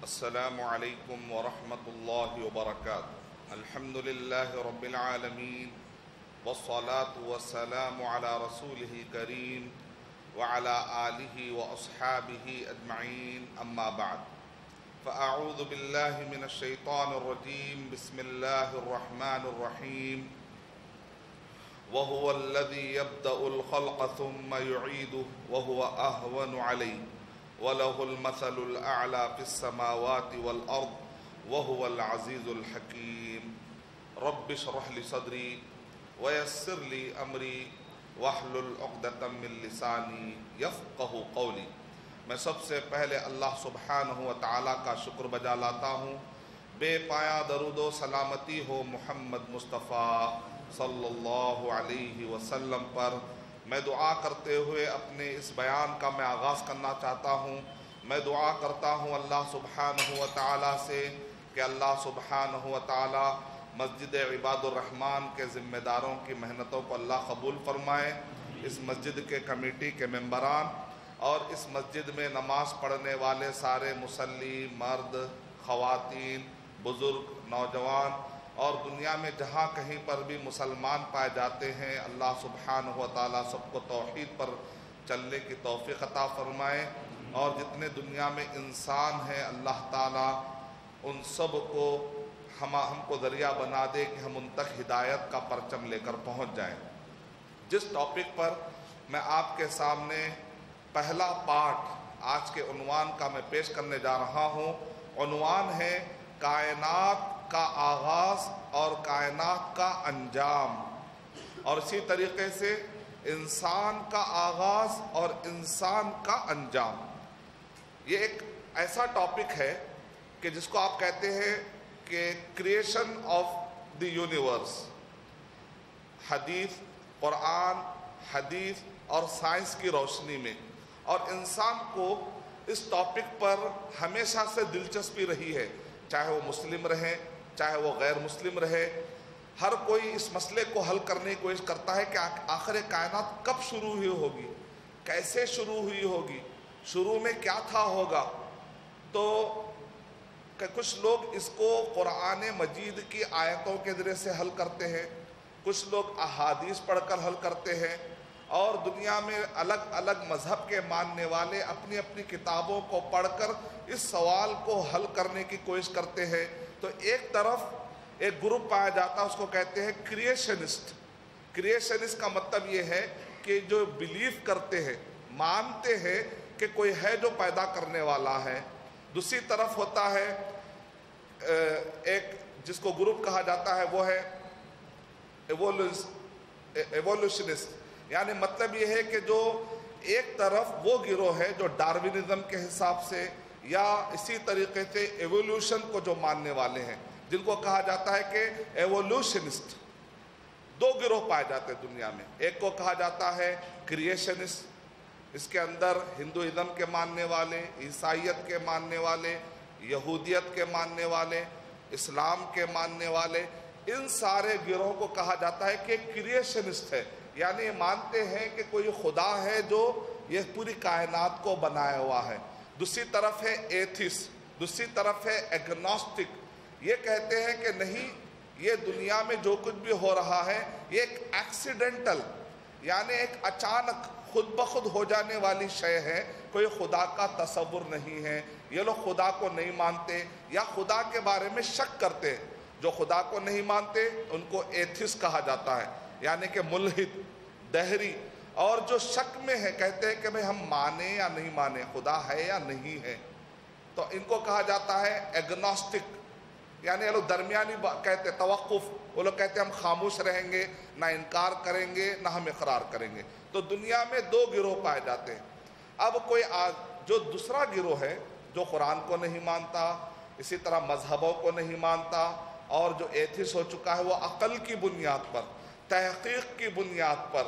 السلام علیکم ورحمۃ اللہ وبرکاتہ۔ الحمد للہ رب العالمین والصلاة والسلام علی رسولہ کریم وعلی آلہ واصحابہ اجمعین، اما بعد فاعوذ باللہ من الشیطان الرجیم، بسم اللہ الرحمن الرحیم۔ وَهُوَ الَّذِي يَبْدَأُ الْخَلْقَ ثُمَّ يُعِيدُهُ وَهُوَ أَهْوَنُ عَلَيْهِ وَلَهُ الْمَثَلُ الْأَعْلَى فِي السَّمَاوَاتِ وَالْأَرْضِ وَهُوَ الْعَزِيزُ الْحَكِيمُ۔ رَبِّ اشْرَحْ لِي صَدْرِي وَيَسِّرْ لِي أَمْرِي وَاحْلُلْ عُقْدَةً مِّن لِّسَانِي يَفْقَهُ قَوْلِي۔ میں سب سے پہلے اللہ سبحانہ و تعالیٰ کا شکر بجا لاتا ہوں، بے پایا درود و سلامتی ہو محمد مصطفیٰ صلی اللہ علیہ وسلم پر۔ میں دعا کرتے ہوئے اپنے اس بیان کا میں آغاز کرنا چاہتا ہوں۔ میں دعا کرتا ہوں اللہ سبحانہ و تعالیٰ سے کہ اللہ سبحانہ و تعالیٰ مسجد عباد الرحمن کے ذمہ داروں کی محنتوں کو اللہ قبول فرمائے، اس مسجد کے کمیٹی کے ممبران اور اس مسجد میں نماز پڑھنے والے سارے مصلی، مرد، خواتین، بزرگ، نوجوان اور دنیا میں جہاں کہیں پر بھی مسلمان پائے جاتے ہیں، اللہ سبحانہ و تعالیٰ سب کو توحید پر چلنے کی توفیق عطا فرمائے، اور جتنے دنیا میں انسان ہیں اللہ تعالیٰ ان سب کو ہم کو ذریعہ بنا دے کہ ہم ان تک ہدایت کا پرچم لے کر پہنچ جائیں۔ جس ٹاپک پر میں آپ کے سامنے پہلا پارٹ آج کے عنوان کا میں پیش کرنے جا رہا ہوں، عنوان ہے کائنات کا آغاز اور کائنات کا انجام، اور اسی طریقے سے انسان کا آغاز اور انسان کا انجام۔ یہ ایک ایسا ٹاپک ہے کہ جس کو آپ کہتے ہیں کہ کریشن آف دی یونیورس۔ حدیث، قرآن، حدیث اور سائنس کی روشنی میں، اور انسان کو اس ٹاپک پر ہمیشہ سے دلچسپی رہی ہے، چاہے وہ مسلم رہے چاہے وہ غیر مسلم رہے، ہر کوئی اس مسئلے کو حل کرنے کی کوشش کرتا ہے کہ آخر کائنات کب شروع ہوئی ہوگی، کیسے شروع ہوئی ہوگی، شروع میں کیا تھا ہوگا۔ تو کچھ لوگ اس کو قرآن مجید کی آیتوں کے ذریعے سے حل کرتے ہیں، کچھ لوگ احادیث پڑھ کر حل کرتے ہیں، اور دنیا میں الگ الگ مذہب کے ماننے والے اپنی اپنی کتابوں کو پڑھ کر اس سوال کو حل کرنے کی کوشش کرتے ہیں۔ تو ایک طرف ایک گروپ پایا جاتا ہے، اس کو کہتے ہیں کریشنسٹ۔ کریشنسٹ کا مطلب یہ ہے کہ جو بیلیف کرتے ہیں، مانتے ہیں کہ کوئی ہے جو پیدا کرنے والا ہے۔ دوسری طرف ہوتا ہے ایک جس کو گروپ کہا جاتا ہے، وہ ہے ایوولوشنسٹ، یعنی مطلب یہ ہے کہ جو ایک طرف وہ گروہ ہے جو ڈاروینزم کے حساب سے یا اسی طریقے سے ایوولوشن کو جو ماننے والے ہیں، جن کو کہا جاتا ہے کہ ایوولوشنسٹ۔ دو گروہ پائے جاتے ہیں دنیا میں، ایک کو کہا جاتا ہے کریشنسٹ، اس کے اندر ہندوازم کے ماننے والے، عیسائیت کے ماننے والے، یہودیت کے ماننے والے، اسلام کے ماننے والے، ان سارے گروہوں کو کہا جاتا ہے کہ کریشنسٹ ہے، یعنی مانتے ہیں کہ کوئی خدا ہے جو یہ پوری کائنات کو بنایا ہوا ہے۔ دوسری طرف ہے ایتھس، دوسری طرف ہے ایگنوسٹک، یہ کہتے ہیں کہ نہیں، یہ دنیا میں جو کچھ بھی ہو رہا ہے یہ ایک ایکسیڈنٹل، یعنی ایک اچانک خود بخود ہو جانے والی شے ہے، کوئی خدا کا تصور نہیں ہے۔ یہ لوگ خدا کو نہیں مانتے یا خدا کے بارے میں شک کرتے ہیں۔ جو خدا کو نہیں مانتے ان کو ایتھس کہا جاتا ہے، یعنی کہ ملحد، دہری، اور جو شک میں ہے کہتے ہیں کہ بھئی ہم مانیں یا نہیں مانیں، خدا ہے یا نہیں ہے، تو ان کو کہا جاتا ہے ایگنوسٹک، یعنی یہ لوگ درمیانی کہتے ہیں، توقف، وہ لوگ کہتے ہیں ہم خاموش رہیں گے، نہ انکار کریں گے نہ ہم اقرار کریں گے۔ تو دنیا میں دو گروہ پائے جاتے ہیں۔ اب کوئی جو دوسرا گروہ ہے جو قرآن کو نہیں مانتا، اسی طرح مذہبوں کو نہیں مانتا، اور جو ایتھس ہو چکا ہے وہ عقل کی بنیاد پر، تحقیق کی بنیاد پر،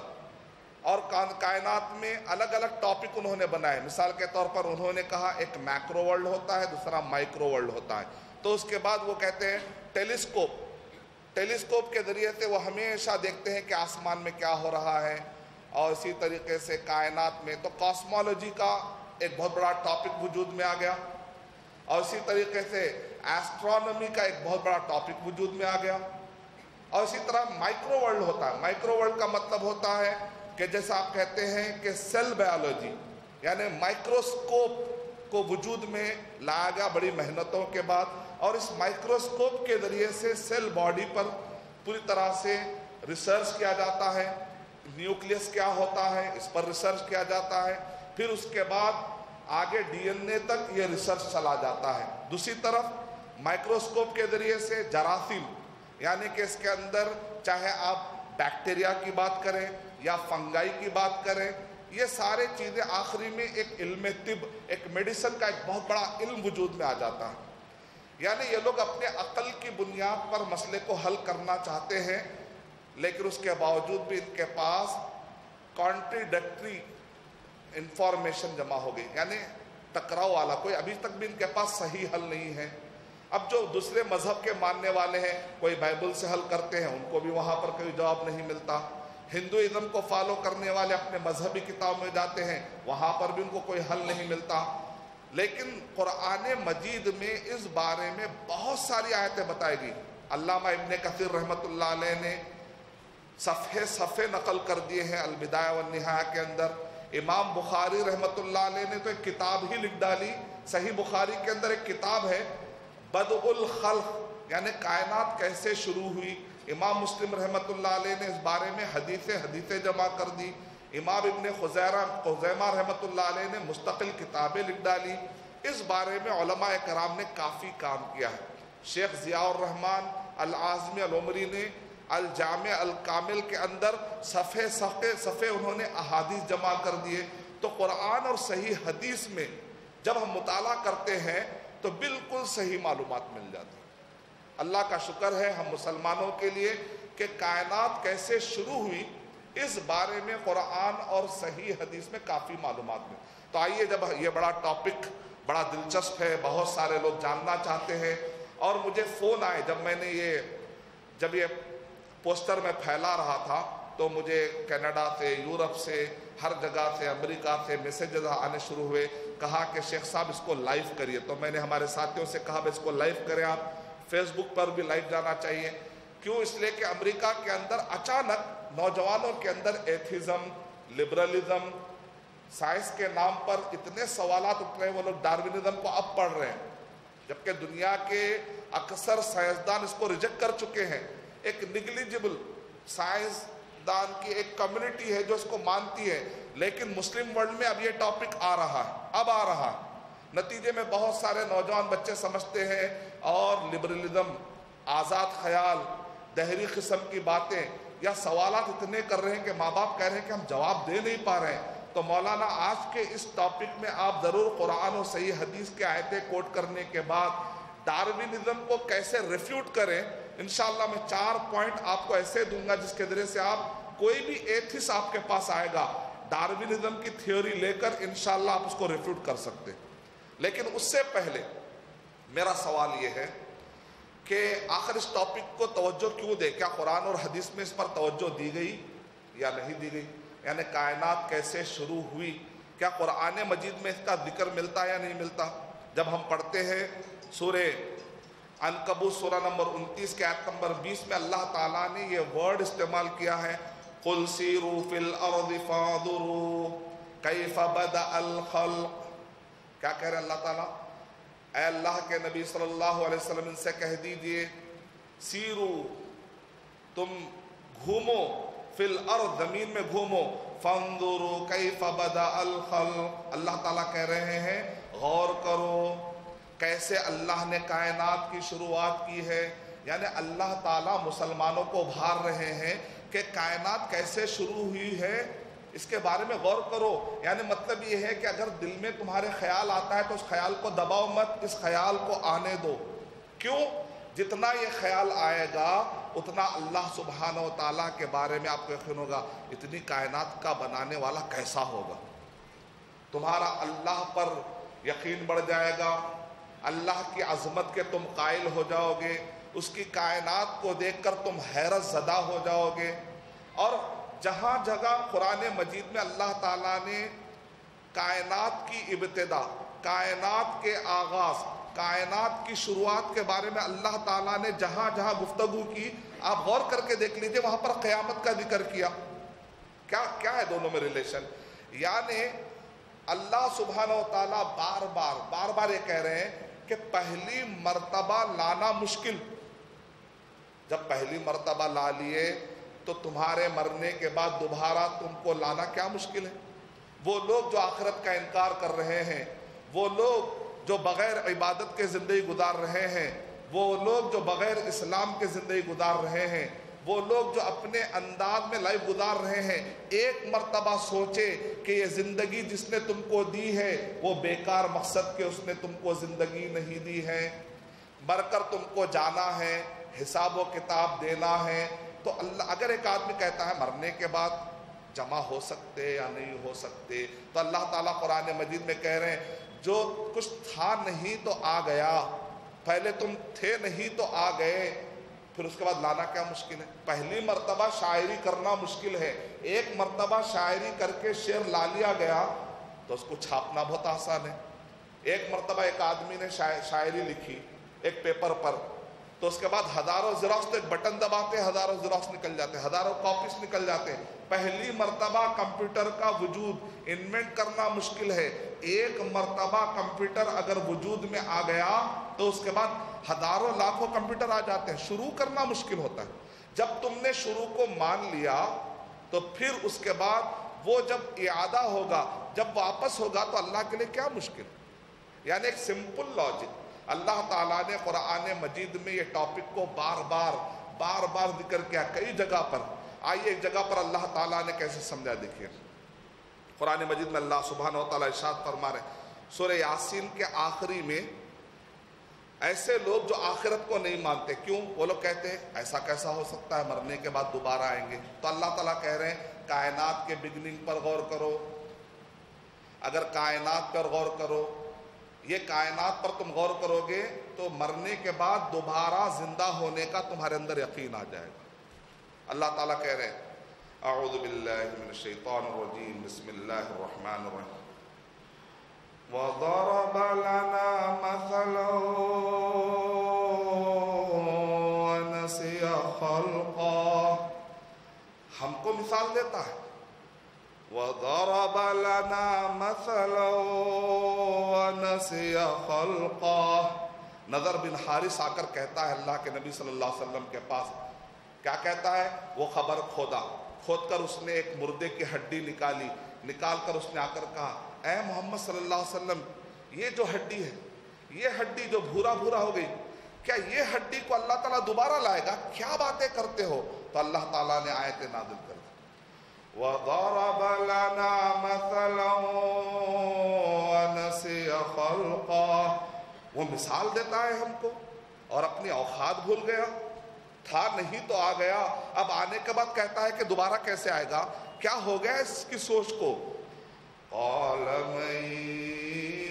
اور کائنات میں الگ الگ ٹاپک انہوں نے بنائے۔ مثال کے طور پر انہوں نے کہا ایک میکرو ورلڈ ہوتا ہے، دوسرا مائکرو ورلڈ ہوتا ہے۔ تو اس کے بعد وہ کہتے ہیں ٹیلیسکوپ کے ذریعے سے وہ ہمیشہ دیکھتے ہیں کہ آسمان میں کیا ہو رہا ہے، اور اسی طریقے سے کائنات میں۔ تو کاسمولوجی کا ایک بہت بڑا ٹاپک وجود میں آ گیا۔ اور اسی طریقے سے ایسٹرونومی کا ایک بہت بڑا ٹاپک وجود میں آ گیا. اور اسی طرح مائکرو ورلڈ ہوتا ہے. مائکرو ورلڈ کا مطلب ہوتا ہے کہ جیسا آپ کہتے ہیں کہ سیل بایولوجی، یعنی مائکروسکوپ کو وجود میں لایا گیا بڑی محنتوں کے بعد، اور اس مائکروسکوپ کے ذریعے سے سیل باڈی پر پوری طرح سے ریسرچ کیا جاتا ہے. نیوکلیس کیا ہوتا ہے اس پر ریسرچ کیا جاتا ہے. پھر اس کے بعد آگے ڈی این اے تک یہ ریسرچ چلا جاتا ہے. دوسری طرف مائکروسکوپ کے ذریعے سے جراثیم، یعنی کہ اس کے اندر چاہے آپ بیکٹیریا کی بات کریں یا فنگائی کی بات کریں، یہ سارے چیزیں آخری میں ایک علم طب، ایک میڈیسن کا ایک بہت بڑا علم وجود میں آ جاتا ہے. یعنی یہ لوگ اپنے عقل کی بنیاد پر مسئلے کو حل کرنا چاہتے ہیں، لیکن اس کے باوجود بھی ان کے پاس کانٹریڈکٹری انفارمیشن جمع ہو گئی، یعنی ٹکراؤ والا کوئی ابھی تک بھی ان کے پاس صحیح حل نہیں ہے. اب جو دوسرے مذہب کے ماننے والے ہیں، کوئی بائبل سے حل کرتے ہیں، ان کو بھی وہاں پر کوئی جواب نہیں ملتا. ہندوازم کو فالو کرنے والے اپنے مذہبی کتاب میں جاتے ہیں، وہاں پر بھی ان کو کوئی حل نہیں ملتا. لیکن قرآن مجید میں اس بارے میں بہت ساری آیتیں بتائی گئی. علامہ ابن کثیر رحمۃ اللہ علیہ نے صفحے نقل کر دیے ہیں البدایہ والنہایہ کے اندر. امام بخاری رحمۃ اللہ علیہ نے تو ایک کتاب ہی لکھ ڈالی. صحیح بخاری کے اندر ایک کتاب ہے بدء الخلق، یعنی کائنات کیسے شروع ہوئی. امام مسلم رحمۃ اللہ علیہ نے اس بارے میں حدیثیں جمع کر دی. امام ابن خزیمہ رحمۃ اللہ علیہ نے مستقل کتابیں لکھ ڈالی. اس بارے میں علماء کرام نے کافی کام کیا ہے. شیخ ضیاء الرحمن العازمی العمری نے الجامع الکامل کے اندر صفحے انہوں نے احادیث جمع کر دیے. تو قرآن اور صحیح حدیث میں جب ہم مطالعہ کرتے ہیں تو بالکل صحیح معلومات مل جاتی. اللہ کا شکر ہے ہم مسلمانوں کے لیے کہ کائنات کیسے شروع ہوئی اس بارے میں قرآن اور صحیح حدیث میں کافی معلومات میں. تو آئیے، جب یہ بڑا ٹاپک بڑا دلچسپ ہے، بہت سارے لوگ جاننا چاہتے ہیں، اور مجھے فون آئے جب یہ پوسٹر میں پھیلا رہا تھا تو مجھے کینیڈا سے، یورپ سے، ہر جگہ سے، امریکہ سے میسیجز آنے شروع ہوئے. کہا کہ شیخ صاحب اس کو لائیو کریے. تو میں نے ہمارے ساتھیوں سے کہا اس کو لائیو کریں، آپ فیس بک پر بھی لائیو جانا چاہیے. کیوں؟ اس لیے کہ امریکہ کے اندر اچانک نوجوانوں کے اندر ایتھیزم، لبرلزم، سائنس کے نام پر اتنے سوالات اٹھ رہے ہیں. وہ لوگ ڈاروینزم کو اب پڑھ رہے ہیں، جبکہ دنیا کے اکثر سائنسدان اس کو ریجیکٹ کر چکے ہیں. ایک نگلیجبل سائنسدان کی ایک کمیونٹی ہے جو اس کو مانتی ہے، لیکن مسلم ورلڈ میں اب یہ ٹاپک آ رہا ہے. نتیجے میں بہت سارے نوجوان بچے سمجھتے ہیں اور لبرلزم، آزاد خیال، دہری قسم کی باتیں یا سوالات اتنے کر رہے ہیں کہ ماں باپ کہہ رہے ہیں کہ ہم جواب دے نہیں پا رہے ہیں. تو مولانا آج کے اس ٹاپک میں آپ ضرور قرآن و صحیح حدیث کے آیتیں کوٹ کرنے کے بعد ڈاروینزم کو کیسے ریفیوٹ کریں. انشاءاللہ میں 4 پوائنٹ آپ کو ایسے دوں گا جس کے ذریعے سے آپ کوئی بھی ایتھسٹ آپ کے پاس آئے گا ڈاروینزم کی تھیوری لے کر انشاءاللہ آپ اس کو ریفیوٹ کر سکتے. لیکن اس سے پہلے میرا سوال یہ ہے کہ آخر اس ٹاپک کو توجہ کیوں دے؟ کیا قرآن اور حدیث میں اس پر توجہ دی گئی یا نہیں دی گئی؟ یعنی کائنات کیسے شروع ہوئی، کیا قرآن مجید میں اس کا ذکر ملتا یا نہیں ملتا؟ جب ہم پڑھتے ہیں سورہ عنکبوت سورہ نمبر 29 کے آیت نمبر 20 میں اللہ تعالیٰ نے یہ ورڈ استعمال کیا ہے، قُلْ سِیرُوا فِي الْأَرْضِ فَانظُرُوا كَيْفَ بَدَأَ الْخَلْقَ. کیا کہہ رہے ہیں اللہ تعالیٰ؟ اے اللہ کے نبی صلی اللہ علیہ وسلم ان سے کہہ دیجئے سیرو، تم گھومو، فی الارض زمین میں گھومو، فانظروا کیف بدأ الخلق. اللہ تعالیٰ کہہ رہے ہیں غور کرو کیسے اللہ نے کائنات کی شروعات کی ہے. یعنی اللہ تعالیٰ مسلمانوں کو ابھار رہے ہیں کہ کائنات کیسے شروع ہوئی ہے، اس کے بارے میں غور کرو. یعنی مطلب یہ ہے کہ اگر دل میں تمہارے خیال آتا ہے تو اس خیال کو دباؤ مت، اس خیال کو آنے دو. کیوں؟ جتنا یہ خیال آئے گا اتنا اللہ سبحانہ و تعالیٰ کے بارے میں آپ کو یقین ہوگا اتنی کائنات کا بنانے والا کیسا ہوگا. تمہارا اللہ پر یقین بڑھ جائے گا، اللہ کی عظمت کے تم قائل ہو جاؤ گے، اس کی کائنات کو دیکھ کر تم حیرت زدہ ہو جاؤ گے. اور جہاں جگہ قرآن مجید میں اللہ تعالیٰ نے کائنات کی ابتدا، کائنات کے آغاز، کائنات کی شروعات کے بارے میں اللہ تعالیٰ نے جہاں جہاں گفتگو کی، آپ غور کر کے دیکھ لیجئے، وہاں پر قیامت کا ذکر کیا. کیا ہے دونوں میں ریلیشن؟ یعنی اللہ سبحانہ و تعالیٰ بار بار یہ کہہ رہے ہیں کہ پہلی مرتبہ لانا مشکل، جب پہلی مرتبہ لا لیے تو تمہارے مرنے کے بعد دوبارہ تم کو لانا کیا مشکل ہے. وہ لوگ جو آخرت کا انکار کر رہے ہیں، وہ لوگ جو بغیر عبادت کے زندگی گزار رہے ہیں، وہ لوگ جو بغیر اسلام کے زندگی گزار رہے ہیں، وہ لوگ جو اپنے انداز میں لائف گزار رہے ہیں، ایک مرتبہ سوچے کہ یہ زندگی جس نے تم کو دی ہے وہ بیکار مقصد کے اس نے تم کو زندگی نہیں دی ہے، مر کر تم کو جانا ہے، حساب و کتاب دینا ہے. تو اللہ اگر ایک آدمی کہتا ہے مرنے کے بعد جمع ہو سکتے یا نہیں ہو سکتے، تو اللہ تعالیٰ قرآن مجید میں کہہ رہے ہیں جو کچھ تھا نہیں تو آ گیا، پہلے تم تھے نہیں تو آ گئے، پھر اس کے بعد لانا کیا مشکل ہے. پہلی مرتبہ شاعری کرنا مشکل ہے، ایک مرتبہ شاعری کر کے شعر لا لیا گیا تو اس کو چھاپنا بہت آسان ہے. ایک مرتبہ ایک آدمی نے شاعری لکھی ایک پیپر پر، تو اس کے بعد ہزاروں زیروکس، تو ایک بٹن دباتے ہزاروں زیروکس نکل جاتے ہیں، ہزاروں کاپیز نکل جاتے ہیں. پہلی مرتبہ کمپیوٹر کا وجود انوینٹ کرنا مشکل ہے، ایک مرتبہ کمپیوٹر اگر وجود میں آ گیا تو اس کے بعد ہزاروں لاکھوں کمپیوٹر آ جاتے ہیں. شروع کرنا مشکل ہوتا ہے. جب تم نے شروع کو مان لیا تو پھر اس کے بعد وہ جب اعادہ ہوگا، جب واپس ہوگا تو اللہ کے لیے کیا مشکل. یعنی ایک سمپل لاجک. اللہ تعالیٰ نے قرآن مجید میں یہ ٹاپک کو بار بار ذکر کیا کئی جگہ پر. آئیے ایک جگہ پر اللہ تعالیٰ نے کیسے سمجھا دیکھیے. قرآن مجید میں اللہ سبحانہ و تعالیٰ ارشاد فرما رہے ہیں سورہ یاسین کے آخری میں، ایسے لوگ جو آخرت کو نہیں مانتے، کیوں؟ وہ لوگ کہتے ہیں ایسا کیسا ہو سکتا ہے، مرنے کے بعد دوبارہ آئیں گے. تو اللہ تعالیٰ کہہ رہے ہیں کائنات کے بگننگ پر غور کرو. اگر کائنات پر غور کرو، یہ کائنات پر تم غور کرو گے تو مرنے کے بعد دوبارہ زندہ ہونے کا تمہارے اندر یقین آ جائے گا. اللہ تعالیٰ کہہ رہے ہیں اعوذ باللہ من الشیطان الرجیم بسم اللہ الرحمن الرحیم وَضَرَبَ لَنَا مَثَلًا وَنَسِيَ خَلْقًا. ہم کو مثال دیتا ہے. وَضَرَبَ لَنَا مَثَلًا وَنَسِيَ خَلْقًا. نضر بن حارث آ کر کہتا ہے اللہ کے نبی صلی اللہ علیہ وسلم کے پاس. کیا کہتا ہے؟ وہ خبر کھود کر اس نے ایک مردے کی ہڈی نکال کر اس نے آ کر کہا اے محمد صلی اللہ علیہ وسلم، یہ جو ہڈی ہے، یہ ہڈی جو بھورا ہو گئی، کیا یہ ہڈی کو اللہ تعالیٰ دوبارہ لائے گا؟ کیا باتیں کرتے ہو؟ تو اللہ تعالیٰ نے آیت نازل کر دی وَضَرَبَ لَنَا مَثَلًا وَنَسِيَ خَلْقًا. وہ مثال دیتا ہے ہم کو اور اپنی اوقات بھول گیا. تھا نہیں تو آ گیا، اب آنے کے بعد کہتا ہے کہ دوبارہ کیسے آئے گا؟ کیا ہو گیا اس کی سوچ کو؟ قَالَ مَن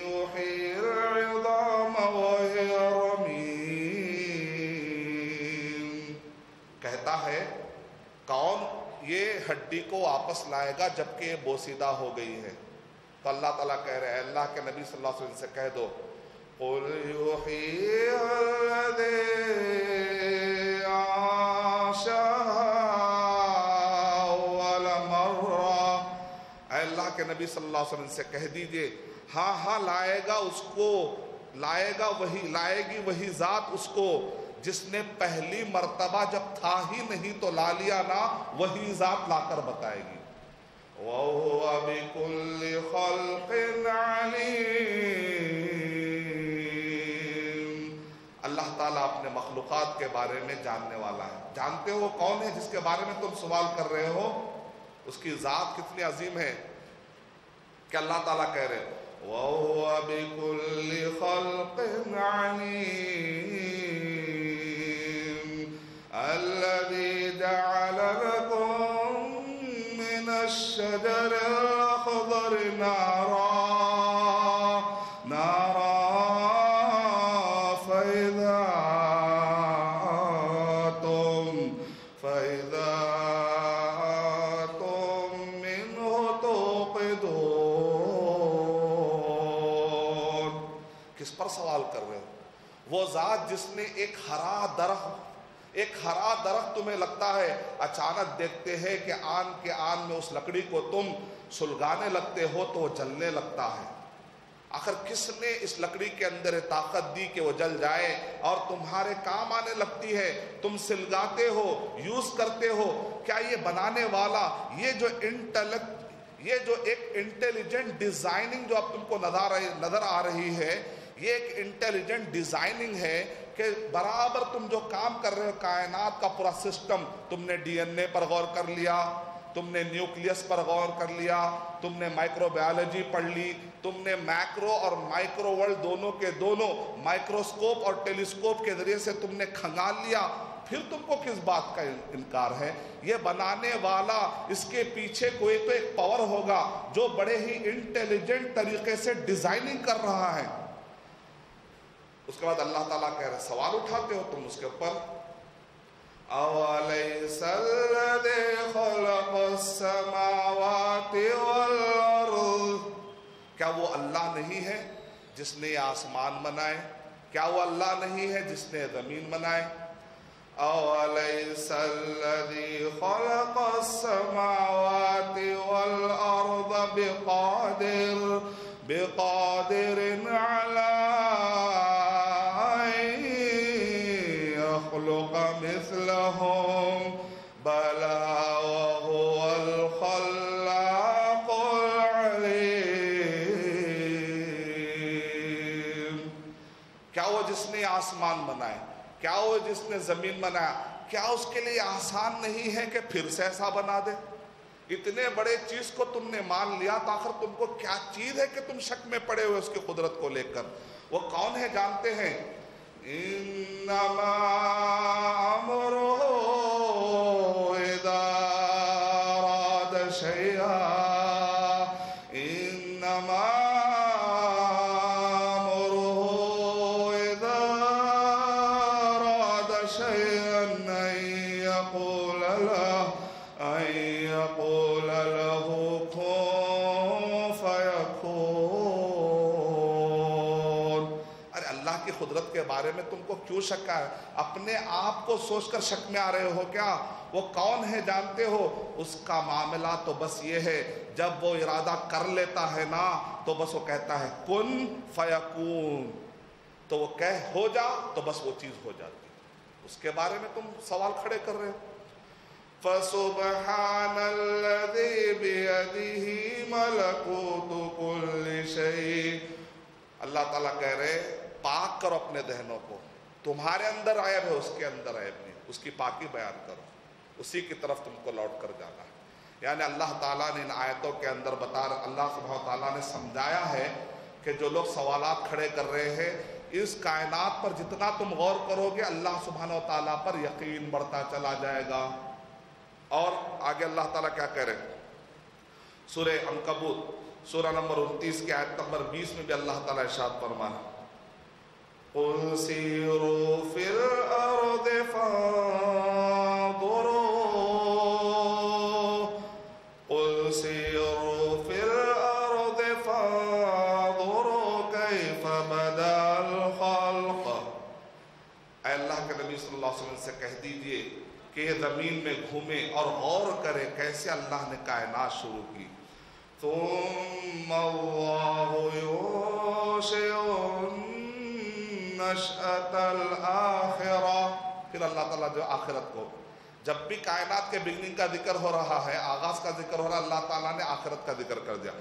يُحْيِي الْعِظَامَ وَهِيَ رَمِيمٌ. کہتا ہے کون یہ ہڈی کو واپس لائے گا جبکہ یہ بوسیدہ ہو گئی ہے؟ تو اللہ تعالیٰ کہہ رہے ہیں اللہ کے نبی صلی اللہ علیہ وسلم سے کہہ دو قُلْ يُحْيِيهَا الَّذِي اللہ کے نبی صلی اللہ علیہ وسلم سے کہہ دیجئے ہاں لائے گا اس کو، لائے گی وہی ذات اس کو جس نے پہلی مرتبہ جب تھا ہی نہیں تو لا لیا نا، وہی ذات لا کر بتائے گی. وَهُوَ بِكُلِّ خَلْقٍ عَلِيمٌ. اللہ تعالیٰ اپنے مخلوقات کے بارے میں جاننے والا ہے. جانتے ہو کون ہے جس کے بارے میں تم سوال کر رہے ہو؟ اس کی ذات کتنی عظیم ہے کہ اللہ تعالیٰ کہہ رہے ہیں وَهُوَ بِكُلِّ خَلْقٍ عَلِيمٌ. الَّذِي جَعَلَ لَكُم مِّنَ الشَّجَرِ الْأَخْضَرِ نَارًا سوال کر رہے ہو. بعد جس نے ایک ہرا درخت تمہیں لگتا ہے، اچانک دیکھتے ہیں کہ آن کے آن میں اس لکڑی کو تم سلگانے لگتے ہو تو وہ جلنے لگتا ہے۔ آخر کس نے اس لکڑی کے اندر طاقت دی کہ وہ جل جائے اور تمہارے کام آنے لگتی ہے، تم سلگاتے ہو، یوز کرتے ہو؟ کیا یہ بنانے والا، یہ جو ایک انٹیلیجنٹ ڈیزائننگ جو اب تم کو نظر آ رہی ہے، یہ ایک انٹیلیجنٹ ڈیزائننگ ہے کہ برابر تم جو کام کر رہے ہو، کائنات کا پورا سسٹم، تم نے ڈی این اے پر غور کر لیا، تم نے نیوکلیس پر غور کر لیا، تم نے مائکرو بایولوجی پڑھ لی، تم نے میکرو اور مائکرو ورلڈ دونوں کے دونوں مائکروسکوپ اور ٹیلیسکوپ کے ذریعے سے تم نے کھنگال لیا، پھر تم کو کس بات کا انکار ہے؟ یہ بنانے والا، اس کے پیچھے کوئی تو ایک پاور ہوگا جو بڑے ہی انٹیلیجنٹ طریقے سے ڈیزائننگ کر رہا ہے۔ اس کے بعد اللہ تعالیٰ کہہ رہے، سوال اٹھاتے ہو تم اس کے اوپر، أَوَلَيْسَ الَّذِي خَلَقَ السَّمَاوَاتِ وَالْأَرْضِ، کیا وہ اللہ نہیں ہے جس نے آسمان بنائے؟ کیا وہ اللہ نہیں ہے جس نے زمین بنائے؟ أَوَلَيْسَ الَّذِي خَلَقَ السَّمَاوَاتِ وَالْأَرْضَ بِقَادِرٍ عَلَىٰ أَن يَخْلُقَ مِثْلَهُمْ بَلَىٰ وَهُوَ الْخَلَّاقُ الْعَلِيمُ۔ کیا وہ جس نے آسمان بنائے، کیا وہ جس نے زمین بنایا، کیا اس کے لیے آسان نہیں ہے کہ پھر سے ایسا بنا دے؟ اتنے بڑے چیز کو تم نے مان لیا تو آخر تم کو کیا چیز ہے کہ تم شک میں پڑے ہوئے اس کی قدرت کو لے کر؟ وہ کون ہے جانتے ہیں؟ انما امرہ اذا اراد شیئا، انما امرہ اذا اراد شیئا ان یقول له کن فیکون۔ ارے اللہ کی قدرت کے بارے میں تم کو کیوں شک ہے؟ اپنے آپ کو سوچ کر شک میں آ رہے ہو کیا؟ وہ کون ہے جانتے ہو؟ اس کا معاملہ تو بس یہ ہے، جب وہ ارادہ کر لیتا ہے نا تو بس وہ کہتا ہے کن فیکون، تو وہ کہہ ہو جا تو بس وہ چیز ہو جاتی۔ اس کے بارے میں تم سوال کھڑے کر رہے ہو۔ فَسُبْحَانَ الَّذِي بِيَدِهِ مَلَكُوتُ كُلِّ شَيْءٍ، اللہ تعالیٰ کہہ رہے پاک کرو اپنے ذہنوں کو، تمہارے اندر عیب ہے، اس کے اندر عیب نہیں، اس کی پاکی بیان کرو، اسی کی طرف تم کو لوٹ کر جانا ہے۔ یعنی اللہ تعالیٰ نے ان آیتوں کے اندر اللہ سبحانہ وتعالیٰ نے سمجھایا ہے کہ جو لوگ سوالات کھڑے کر رہے ہیں، اس کائنات پر جتنا تم غور کرو گے اللہ سبحانہ وتعالیٰ پر یقین بڑھتا چلا جائے گا۔ اور آگے اللہ تعالیٰ کیا کہہ رہے ہیں؟ سورہ عنکبوت سورہ نمبر 29 کی آیت نمبر 20 میں بھی اللہ تعالیٰ ارشاد فرمایا، قُلْ سِیرُوا فِی الْأَرْضِ فَانظُرُوا، قُلْ سِیرُوا فِی الْأَرْضِ فَانظُرُوا کَیْفَ بَدَأَ الْخَلْقَ۔ اے اللہ کے نبی صلی اللہ علیہ وسلم سے کہہ دیجئے کہ یہ زمین میں گھومیں اور غور کریں کیسے اللہ نے کائنات شروع کی۔ ثم اللہ یوشع النشأۃ الآخرہ، پھر اللہ تعالیٰ جو آخرت کو، جب بھی کائنات کے بگننگ کا ذکر ہو رہا ہے، آغاز کا ذکر ہو رہا ہے، اللہ تعالیٰ نے آخرت کا ذکر کر دیا،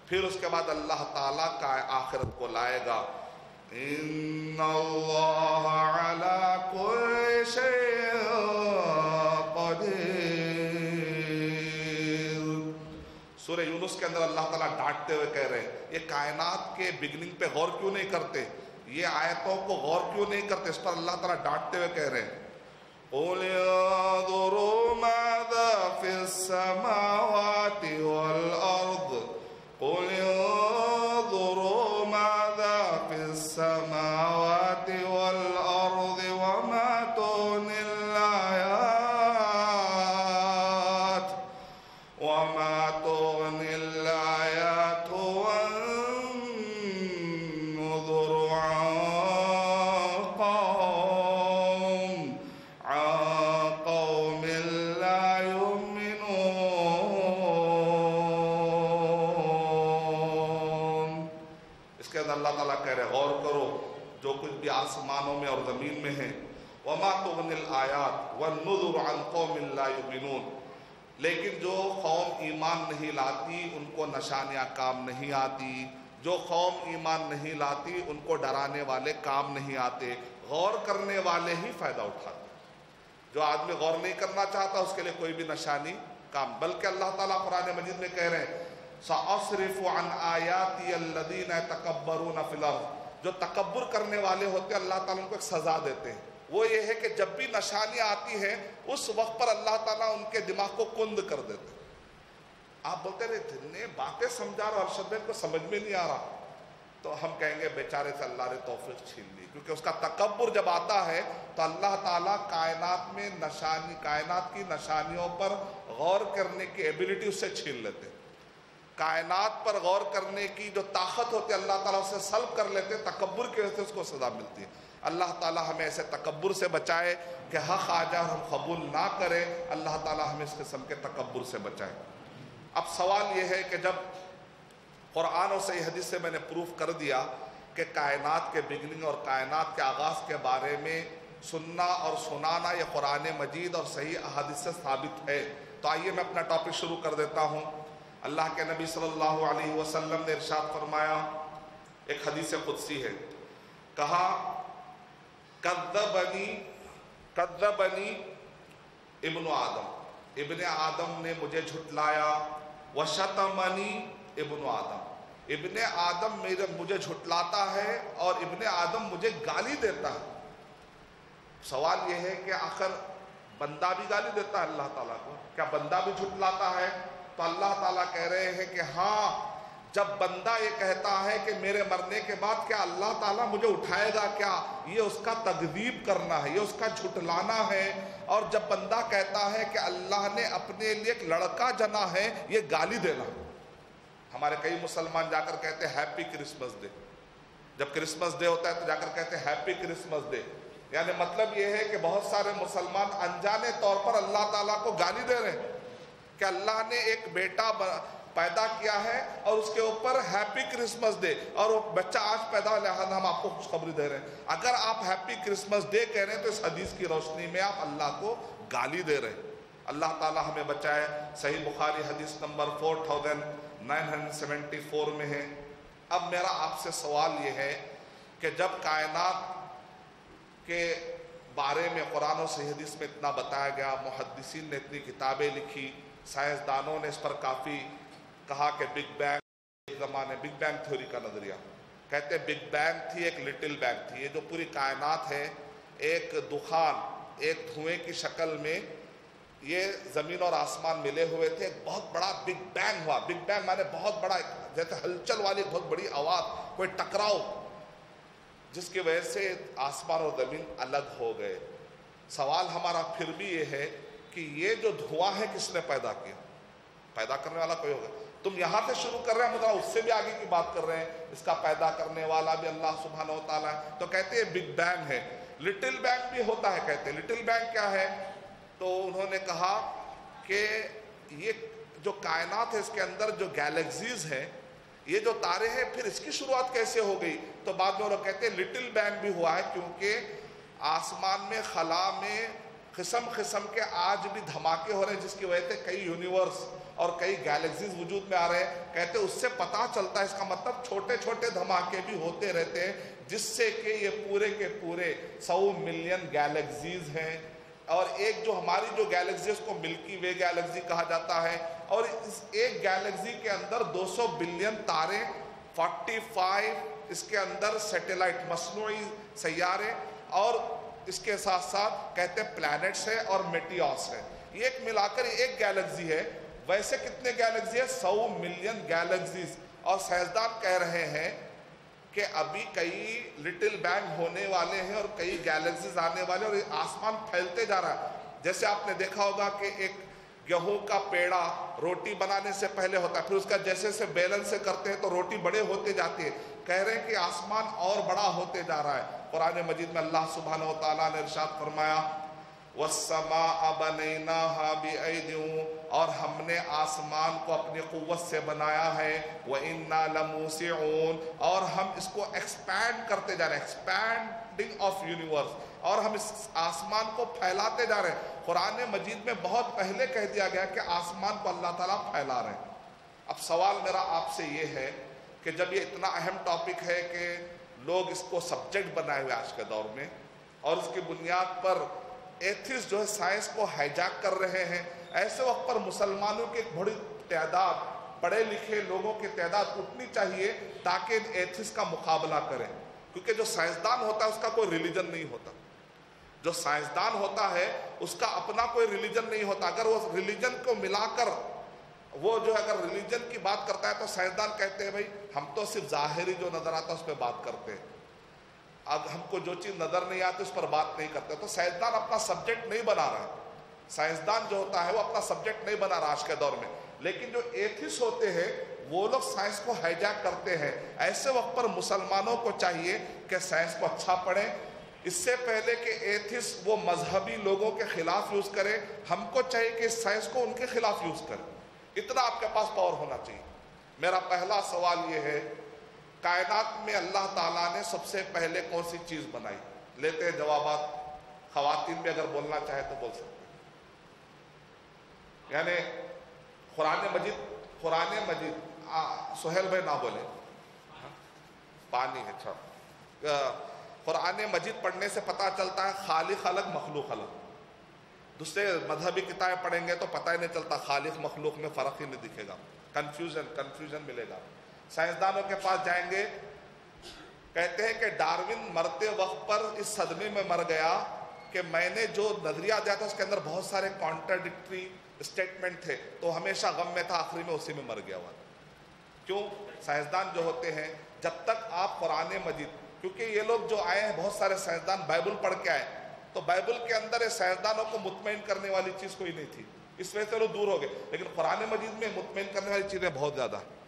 پھر اس کے بعد اللہ تعالیٰ کا آخرت کو لائے گا۔ ان اللہ علی کل شیء قدیر۔ سورہ یونس کے اندر اللہ تعالیٰ ڈانٹتے ہوئے کہہ رہے ہیں یہ کائنات کے بگننگ پہ غور کیوں نہیں کرتے، یہ آیتوں کو غور کیوں نہیں کرتے؟ اس پر اللہ تعالیٰ ڈانٹتے ہوئے کہہ رہے ہیں قُلْ انظُرُوا مَاذَا فِي السَّمَاوَاتِ وَالْأَرْضِ، قُلْ انظُرُوا مَاذَا فِي السَّمَاوَاتِ وَالْأَرْضِ وَمَا تُغْنِي الْآيَاتُ وَالنُّذُرُ عَن قَوْمٍ کہہ رہے غور کرو جو کچھ بھی آسمانوں میں اور زمین میں ہے. وما تغنی الآیات والنذر عن قوم لا یؤمنون. لیکن جو قوم ایمان نہیں لاتی ان کو نشانیاں کام نہیں آتی. جو قوم ایمان نہیں لاتی ان کو ڈرانے والے کام نہیں آتے. غور کرنے والے ہی فائدہ اٹھاتے. جو آدمی غور نہیں کرنا چاہتا اس کے لیے کوئی بھی نشانی کام. بلکہ اللہ تعالیٰ قرآن مجید میں کہہ رہے ہیں سأصرف عن آیاتی الذین یتکبرون فی الارض. جو تکبر کرنے والے ہوتے ہیں اللہ تعالیٰ ان کو ایک سزا دیتے ہیں. وہ یہ ہے کہ جب بھی نشانیاں آتی ہیں اس وقت پر اللہ تعالیٰ ان کے دماغ کو کند کر دیتے ہیں. آپ بولتے رہے جتنے باتیں سمجھا رہا ارشد بھائی کو سمجھ میں نہیں آ رہا, تو ہم کہیں گے بیچارے سے اللہ نے توفیق چھین لی. کیونکہ اس کا تکبر جب آتا ہے تو اللہ تعالیٰ کائنات میں کائنات کی نشانیوں پر غور کرنے کی ایبیلٹی اس سے چھین لیتے. کائنات پر غور کرنے کی جو طاقت ہوتی ہے اللہ تعالیٰ اسے سلب کر لیتے. تکبر کی وجہ سے اس کو سزا ملتی ہے. اللہ تعالیٰ ہمیں ایسے تکبر سے بچائے کہ حق آ جائے اور ہم قبول نہ کریں. اللہ تعالیٰ ہمیں اس قسم کے تکبر سے بچائے. اب سوال یہ ہے کہ جب قرآن اور صحیح حدیث سے میں نے پروف کر دیا کہ کائنات کے بگننگ اور کائنات کے آغاز کے بارے میں سننا اور سنانا یہ قرآن مجید اور صحیح احادیث سے ثابت ہے, تو آئیے میں اپنا ٹاپک شروع کر دیتا ہوں. اللہ کے نبی صلی اللہ علیہ وسلم نے ارشاد فرمایا, ایک حدیث قدسی ہے, کہا کذبنی ابن آدم, ابن آدم نے مجھے جھٹلایا. وشتمنی ابن آدم, ابن آدم مجھے جھٹلاتا ہے اور ابن آدم مجھے گالی دیتا ہے. سوال یہ ہے کہ آخر بندہ بھی گالی دیتا ہے اللہ تعالیٰ کو, کیا بندہ بھی جھٹلاتا ہے؟ تو اللہ تعالیٰ کہہ رہے ہیں کہ ہاں, جب بندہ یہ کہتا ہے کہ میرے مرنے کے بعد کیا اللہ تعالیٰ مجھے اٹھائے گا کیا, یہ اس کا تکذیب کرنا ہے, یہ اس کا جھٹلانا ہے. اور جب بندہ کہتا ہے کہ اللہ نے اپنے لیے ایک لڑکا جنا ہے, یہ گالی دینا. ہمارے کئی مسلمان جا کر کہتے ہیں ہیپی کرسمس ڈے. جب کرسمس ڈے ہوتا ہے تو جا کر کہتے ہیں ہیپی کرسمس ڈے. یعنی مطلب یہ ہے کہ بہت سارے مسلمان انجانے طور پر اللہ تعالیٰ کو گالی دے رہے ہیں کہ اللہ نے ایک بیٹا پیدا کیا ہے اور اس کے اوپر ہیپی کرسمس ڈے, اور وہ بچہ آج پیدا ہوا لہذا ہم آپ کو خوشخبری دے رہے ہیں. اگر آپ ہیپی کرسمس ڈے کہہ رہے ہیں تو اس حدیث کی روشنی میں آپ اللہ کو گالی دے رہے ہیں. اللہ تعالیٰ ہمیں بچائے. صحیح بخاری حدیث نمبر 4974 میں ہے. اب میرا آپ سے سوال یہ ہے کہ جب کائنات کے بارے میں قرآن و صحیح حدیث میں اتنا بتایا گیا, محدثین نے اتنی کتابیں لکھی, سائنسدانوں نے اس پر کافی کہا کہ بگ بینگ, ایک زمانے بگ بینگ تھیوری کا نظریہ کہتے ہیں بگ بینگ تھی, ایک لٹل بینگ تھی. یہ جو پوری کائنات ہے ایک دخان, ایک دھوئیں کی شکل میں یہ زمین اور آسمان ملے ہوئے تھے, ایک بہت بڑا بگ بینگ ہوا. بگ بینگ مانے بہت بڑا, جیسے ہلچل والی بہت بڑی آواز, کوئی ٹکراؤ, جس کی وجہ سے آسمان اور زمین الگ ہو گئے. سوال ہمارا پھر بھی یہ ہے کہ یہ جو دھواں ہے کس نے پیدا کیا؟ پیدا کرنے والا کوئی ہوگا. تم یہاں سے شروع کر رہے ہیں, مطلب اس سے بھی آگے کی بات کر رہے ہیں, اس کا پیدا کرنے والا بھی اللہ سبحانہ و تعالیٰ ہے. تو کہتے ہیں بگ بینگ ہے. لٹل بینگ بھی ہوتا ہے, کہتے ہیں لٹل بینگ کیا ہے؟ تو انہوں نے کہا کہ یہ جو کائنات ہے اس کے اندر جو گیلیکسیز ہیں, یہ جو تارے ہیں, پھر اس کی شروعات کیسے ہو گئی؟ تو بعد میں وہ لوگ کہتے ہیں لٹل بینگ بھی ہوا ہے کیونکہ آسمان میں خلا میں قسم قسم کے آج بھی دھماکے ہو رہے ہیں, جس کی وجہ سے کئی یونیورس اور کئی گیلیکسیز وجود میں آ رہے ہیں. کہتے ہیں اس سے پتہ چلتا ہے, اس کا مطلب چھوٹے چھوٹے دھماکے بھی ہوتے رہتے ہیں, جس سے کہ یہ پورے کے پورے 100 ملین گیلیکسیز ہیں. اور ایک جو ہماری جو گیلیکسی اس کو ملکی وے گیلیکسی کہا جاتا ہے, اور اس ایک گیلیکسی کے اندر 200 بلین تارے, 45 اس کے اندر سیٹلائٹ مصنوعی سیارے, اور اس کے ساتھ ساتھ کہتے ہیں پلانٹس ہے اور میٹیورس ہے. یہ ایک ملا کر ایک گیلیکسی ہے. ویسے کتنے گیلیکسی ہے؟ 100 ملین گیلیکسیز. اور سائنسدان کہہ رہے ہیں کہ ابھی کئی لٹل بینگ ہونے والے ہیں اور کئی گیلیکسیز آنے والے, اور آسمان پھیلتے جا رہا ہے. جیسے آپ نے دیکھا ہوگا کہ ایک گیہوں کا پیڑا روٹی بنانے سے پہلے ہوتا ہے, پھر اس کا جیسے بیلن سے کرتے ہیں تو روٹی بڑے ہوتے جاتے ہیں. کہہ رہے ہیں کہ آسمان اور بڑا ہوتے جا رہا ہے. قرآن مجید میں اللہ سبحانہ و تعالیٰ نے ارشاد فرمایا والسماء بنيناها بأيد، اور ہم نے آسمان کو اپنی قوت سے بنایا ہے، وإنا لموسعون، اور ہم اس کو ایکسپینڈ کرتے جا رہے ہیں، ایکسپینڈنگ آف یونیورس، اور ہم اس آسمان کو پھیلاتے جا رہے ہیں۔ قرآن مجید میں بہت پہلے کہہ دیا گیا کہ آسمان کو اللہ تعالیٰ پھیلا رہے ہیں۔ اب سوال میرا آپ سے یہ ہے کہ جب یہ اتنا اہم ٹاپک ہے کہ لوگ اس کو سبجیکٹ بنائے ہوئے آج کے دور میں، اور اس کی بنیاد پر ایتھسٹ جو ہے سائنس کو ہائیجیک کر رہے ہیں، ایسے وقت پر مسلمانوں کی ایک بڑی تعداد، پڑھے لکھے لوگوں کی تعداد اٹھنی چاہیے تاکہ ان ایتھسٹ کا مقابلہ کریں، کیونکہ جو سائنسدان ہوتا ہے اس کا کوئی ریلیجن نہیں ہوتا، جو سائنسدان ہوتا ہے اس کا اپنا کوئی ریلیجن نہیں ہوتا۔ اگر وہ ریلیجن کو ملا کر وہ جو اگر ریلیجن کی بات کرتا ہے تو سائنسدان کہتے ہیں بھائی ہم تو صرف ظاہری جو نظر آتا ہے اس پہ بات کرتے ہیں، اب ہم کو جو چیز نظر نہیں آتی اس پر بات نہیں کرتے۔ تو سائنسدان اپنا سبجیکٹ نہیں بنا رہا ہے، سائنسدان جو ہوتا ہے وہ اپنا سبجیکٹ نہیں بنا رہا آج کے دور میں، لیکن جو ایتھسٹ ہوتے ہیں وہ لوگ سائنس کو ہائیجیک کرتے ہیں۔ ایسے وقت پر مسلمانوں کو چاہیے کہ سائنس کو اچھا پڑھیں، اس سے پہلے کہ ایتھسٹ وہ مذہبی لوگوں کے خلاف یوز کرے، ہم کو چاہیے کہ سائنس کو ان کے خلاف یوز کرے، اتنا آپ کے پاس پاور ہونا چاہیے۔ میرا پہلا سوال یہ ہے، کائنات میں اللہ تعالیٰ نے سب سے پہلے کون سی چیز بنائی؟ لیتے ہیں جوابات، خواتین بھی اگر بولنا چاہے تو بول سکتے ہیں۔ یعنی قرآن مجید سہیل بھائی نہ بولے، پانی ہے، اچھا، قرآن مجید پڑھنے سے پتہ چلتا ہے خالق الگ مخلوق الگ۔ دوسرے مذہبی کتابیں پڑھیں گے تو پتہ ہی نہیں چلتا، خالق مخلوق میں فرق ہی نہیں دکھے گا، کنفیوژن ملے گا۔ سائنسدانوں کے پاس جائیں گے، کہتے ہیں کہ ڈارون مرتے وقت پر اس صدمے میں مر گیا کہ میں نے جو نظریہ دیا تھا اس کے اندر بہت سارے کانٹراڈکٹری اسٹیٹمنٹ تھے، تو ہمیشہ غم میں تھا، آخری میں اسی میں مر گیا ہوا۔ کیوں؟ سائنسدان جو ہوتے ہیں جب تک آپ قرآن مجید، کیونکہ یہ لوگ جو آئے ہیں بہت سارے سائنسدان بائبل پڑھ کے آئے، تو بائبل کے اندر سائنسدانوں کو مطمئن کرنے والی چیز کوئی نہیں تھی، اس وجہ سے وہ دور ہو گئے، لیکن قرآن مجید میں مطمئن کرنے والی چیزیں بہت زیادہ ہیں۔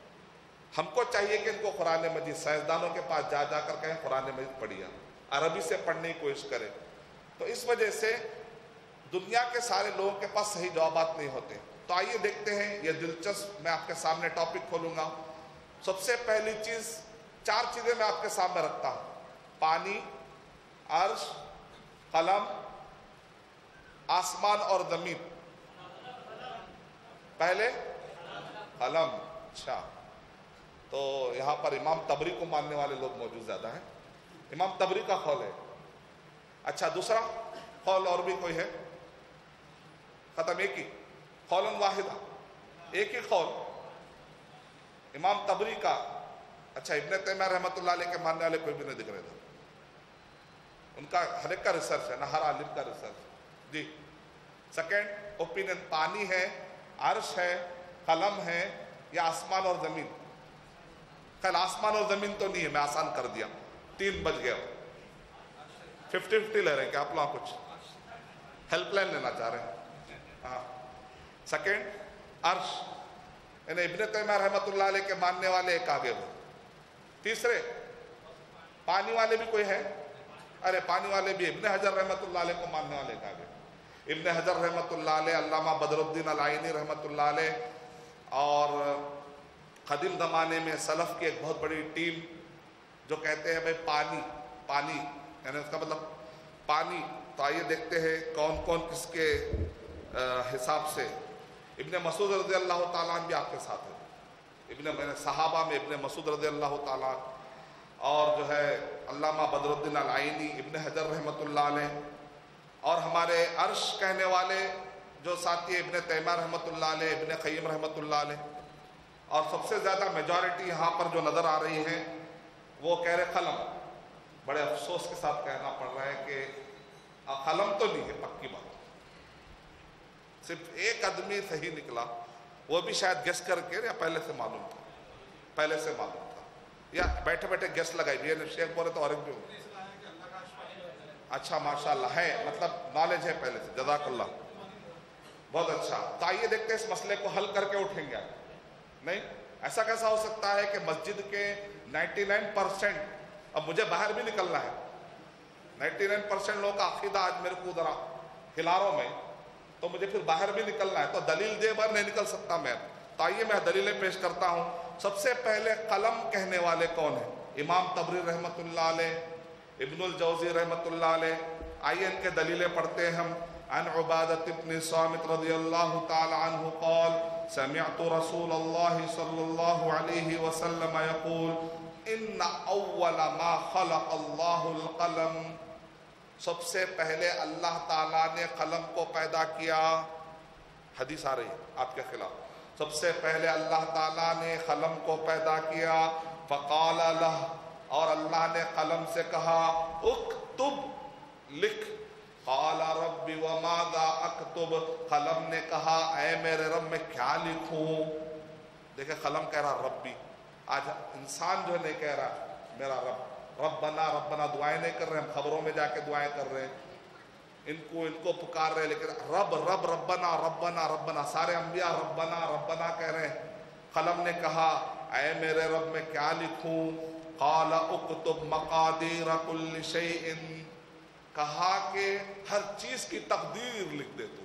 ہم کو چاہیے کہ ان کو قرآن مجید سائنسدانوں کے پاس جا کر کہیں قرآن مجید پڑھیے، عربی سے پڑھنے کی کوشش کریں۔ تو اس وجہ سے دنیا کے سارے لوگوں کے پاس صحیح جوابات نہیں ہوتے۔ تو آئیے دیکھتے ہیں، یہ دلچسپ میں آپ کے سامنے ٹاپک کھولوں گا۔ سب سے پہلی چیز، 4 چیزیں میں آپ کے سامنے رکھتا ہوں: پانی، عرش، قلم، آسمان اور زمین۔ پہلے قلم، اچھا، تو یہاں پر امام طبری کو ماننے والے لوگ موجود زیادہ ہیں، امام طبری کا قول ہے۔ اچھا، دوسرا قول اور بھی کوئی ہے؟ ختم، ایک ہی قول واحدہ، ایک ہی قول امام طبری کا۔ اچھا، ابن تیمیہ رحمۃ اللہ علیہ کے ماننے والے کوئی بھی نہیں دکھ رہے تھے، ان کا ہر ایک کا ریسرچ ہے نا، ہر عالم کا ریسرچ۔ جی، سیکنڈ اوپینین، پانی ہے، عرش ہے، قلم ہے، یا آسمان اور زمین؟ خیال آسمان اور زمین تو نہیں ہے، میں آسان کر دیا، 3 بج گیا۔ 50-50 لے رہے ہیں کہ آپ لوگ کچھ ہیلپ لائن لینا چاہ رہے ہیں؟ ہاں، سیکنڈ عرش، یعنی ابن تیمیہ رحمۃ اللہ علیہ کے ماننے والے ایک آگے ہو۔ تیسرے پانی والے بھی کوئی ہے؟ ارے پانی والے بھی، ابن حجر رحمۃ اللہ علیہ کو ماننے والے ایک آگے، ابن حجر رحمۃ اللہ علیہ، علامہ بدر الدین العینی رحمۃ اللہ علیہ، اور قدیم زمانے میں سلف کی ایک بہت بڑی ٹیم جو کہتے ہیں بھائی پانی یعنی اس کا مطلب پانی۔ تو آئیے دیکھتے ہیں کون کون کس کے حساب سے۔ ابن مسعود رضی اللہ تعالیٰ عنہ بھی آپ کے ساتھ ہے، صحابہ میں ابن مسعود رضی اللہ تعالیٰ عنہ، اور جو ہے علامہ بدر الدین العینی، ابن حجر رحمۃ اللہ علیہ، اور ہمارے عرش کہنے والے جو ساتھی ابن تیمیہ رحمۃ اللہ علیہ، ابن قیم رحمۃ اللہ علیہ، اور سب سے زیادہ میجورٹی یہاں پر جو نظر آ رہی ہے وہ کہہ رہے قلم۔ بڑے افسوس کے ساتھ کہنا پڑ رہا ہے کہ قلم تو نہیں ہے، پکی بات، صرف ایک آدمی صحیح نکلا، وہ بھی شاید گیس کر کے، یا پہلے سے معلوم تھا، یا بیٹھے بیٹھے گیس لگائی بھی، شیخ بولے تو اور ایک بھی ہو۔ اچھا، ماشاءاللہ ہے، مطلب نالج ہے پہلے سے، جزاک اللہ، بہت اچھا۔ تو آئیے دیکھتے ہیں اس مسئلے کو حل کر کے اٹھیں گے۔ نہیں، ایسا کیسا ہو سکتا ہے کہ مسجد کے 99%، اب مجھے باہر بھی نکلنا ہے، 99% لوگوں کا عقیدہ آج میرے کو ذرا کناروں میں، تو مجھے پھر باہر بھی نکلنا ہے، تو دلیل دے بار نہیں نکل سکتا میں. تو آئیے میں دلیلیں پیش کرتا ہوں. سب سے پہلے قلم کہنے والے کون ہیں؟ امام طبری رحمۃ اللہ علیہ، ابن الجوزی رحمۃ اللہ علیہ. آئیے ان کے دلیلیں پڑھتے ہیں ہم. عن عبادة بن صامت رضی اللہ تعالی عنہ قال سمعت رسول اللہ صلی اللہ علیہ وسلم یقول ان اول ما خلق اللہ القلم. سب سے پہلے اللہ تعالیٰ نے قلم کو پیدا کیا. حدیث آ رہی ہے آپ کے خلاف. سب سے پہلے اللہ تعالیٰ نے قلم کو پیدا کیا. فقال لہ، اور اللہ نے قلم سے کہا اکتب، لکھ. قال رب وماذا اکتب، قلم نے کہا اے میرے رب میں کیا لکھوں. دیکھیں قلم کہہ رہا ربی. آج انسان جو نہیں کہہ رہا میرا رب، ربنا ربنا دعائیں نہیں کر رہے ہم، خبروں میں جا کے دعائیں کر رہے ہیں، ان کو پکار رہے، لیکن رب رب ربنا ربنا ربنا، سارے انبیاء ربنا ربنا کہہ رہے ہیں. قلم نے کہا اے میرے رب میں کیا لکھوں. قال اکتب مقادیر کل شیء، کہا کہ ہر چیز کی تقدیر لکھ دے تو.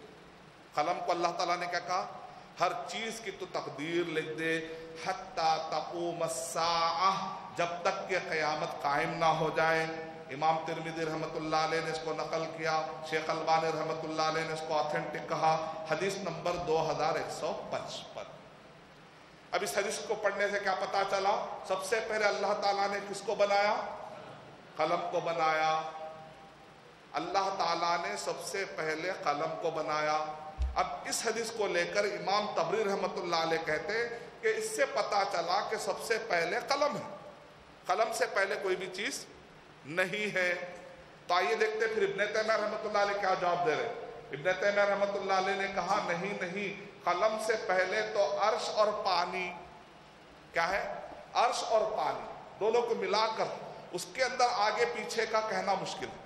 قلم کو اللہ تعالیٰ نے کیا کہا؟ ہر چیز کی تو تقدیر لکھ دے. حتی تقوم الساعہ، جب تک کہ قیامت قائم نہ ہو جائے. امام ترمذی رحمۃ اللہ علیہ نے اس کو نقل کیا، شیخ البانی رحمۃ اللہ علیہ نے اس کو آتھینٹک کہا. حدیث نمبر 2155. اب اس حدیث کو پڑھنے سے کیا پتا چلا؟ سب سے پہلے اللہ تعالیٰ نے کس کو بنایا؟ قلم کو بنایا. اللہ تعالیٰ نے سب سے پہلے قلم کو بنایا. اب اس حدیث کو لے کر امام طبری رحمۃ اللہ علیہ کہتے کہ اس سے پتا چلا کہ سب سے پہلے قلم ہے، قلم سے پہلے کوئی بھی چیز نہیں ہے. تو آئیے دیکھتے پھر ابن تیمیہ رحمۃ اللہ علیہ کیا جواب دے رہے. ابن تیمیہ رحمۃ اللہ علیہ نے کہا نہیں، قلم سے پہلے تو عرش اور پانی. کیا ہے؟ عرش اور پانی دونوں کو ملا کر اس کے اندر آگے پیچھے کا کہنا مشکل ہے.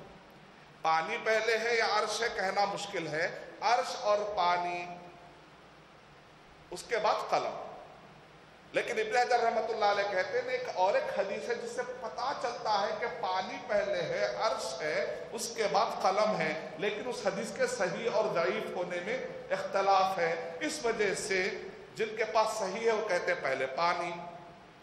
پانی پہلے ہے یا عرش ہے کہنا مشکل ہے. عرش اور پانی، اس کے بعد قلم. لیکن ابن حجر رحمۃ اللہ علیہ کہتے ہیں ایک حدیث ہے جس سے پتا چلتا ہے کہ پانی پہلے ہے، عرش ہے، اس کے بعد قلم ہے. لیکن اس حدیث کے صحیح اور ضعیف ہونے میں اختلاف ہے. اس وجہ سے جن کے پاس صحیح ہے وہ کہتے ہیں پہلے پانی،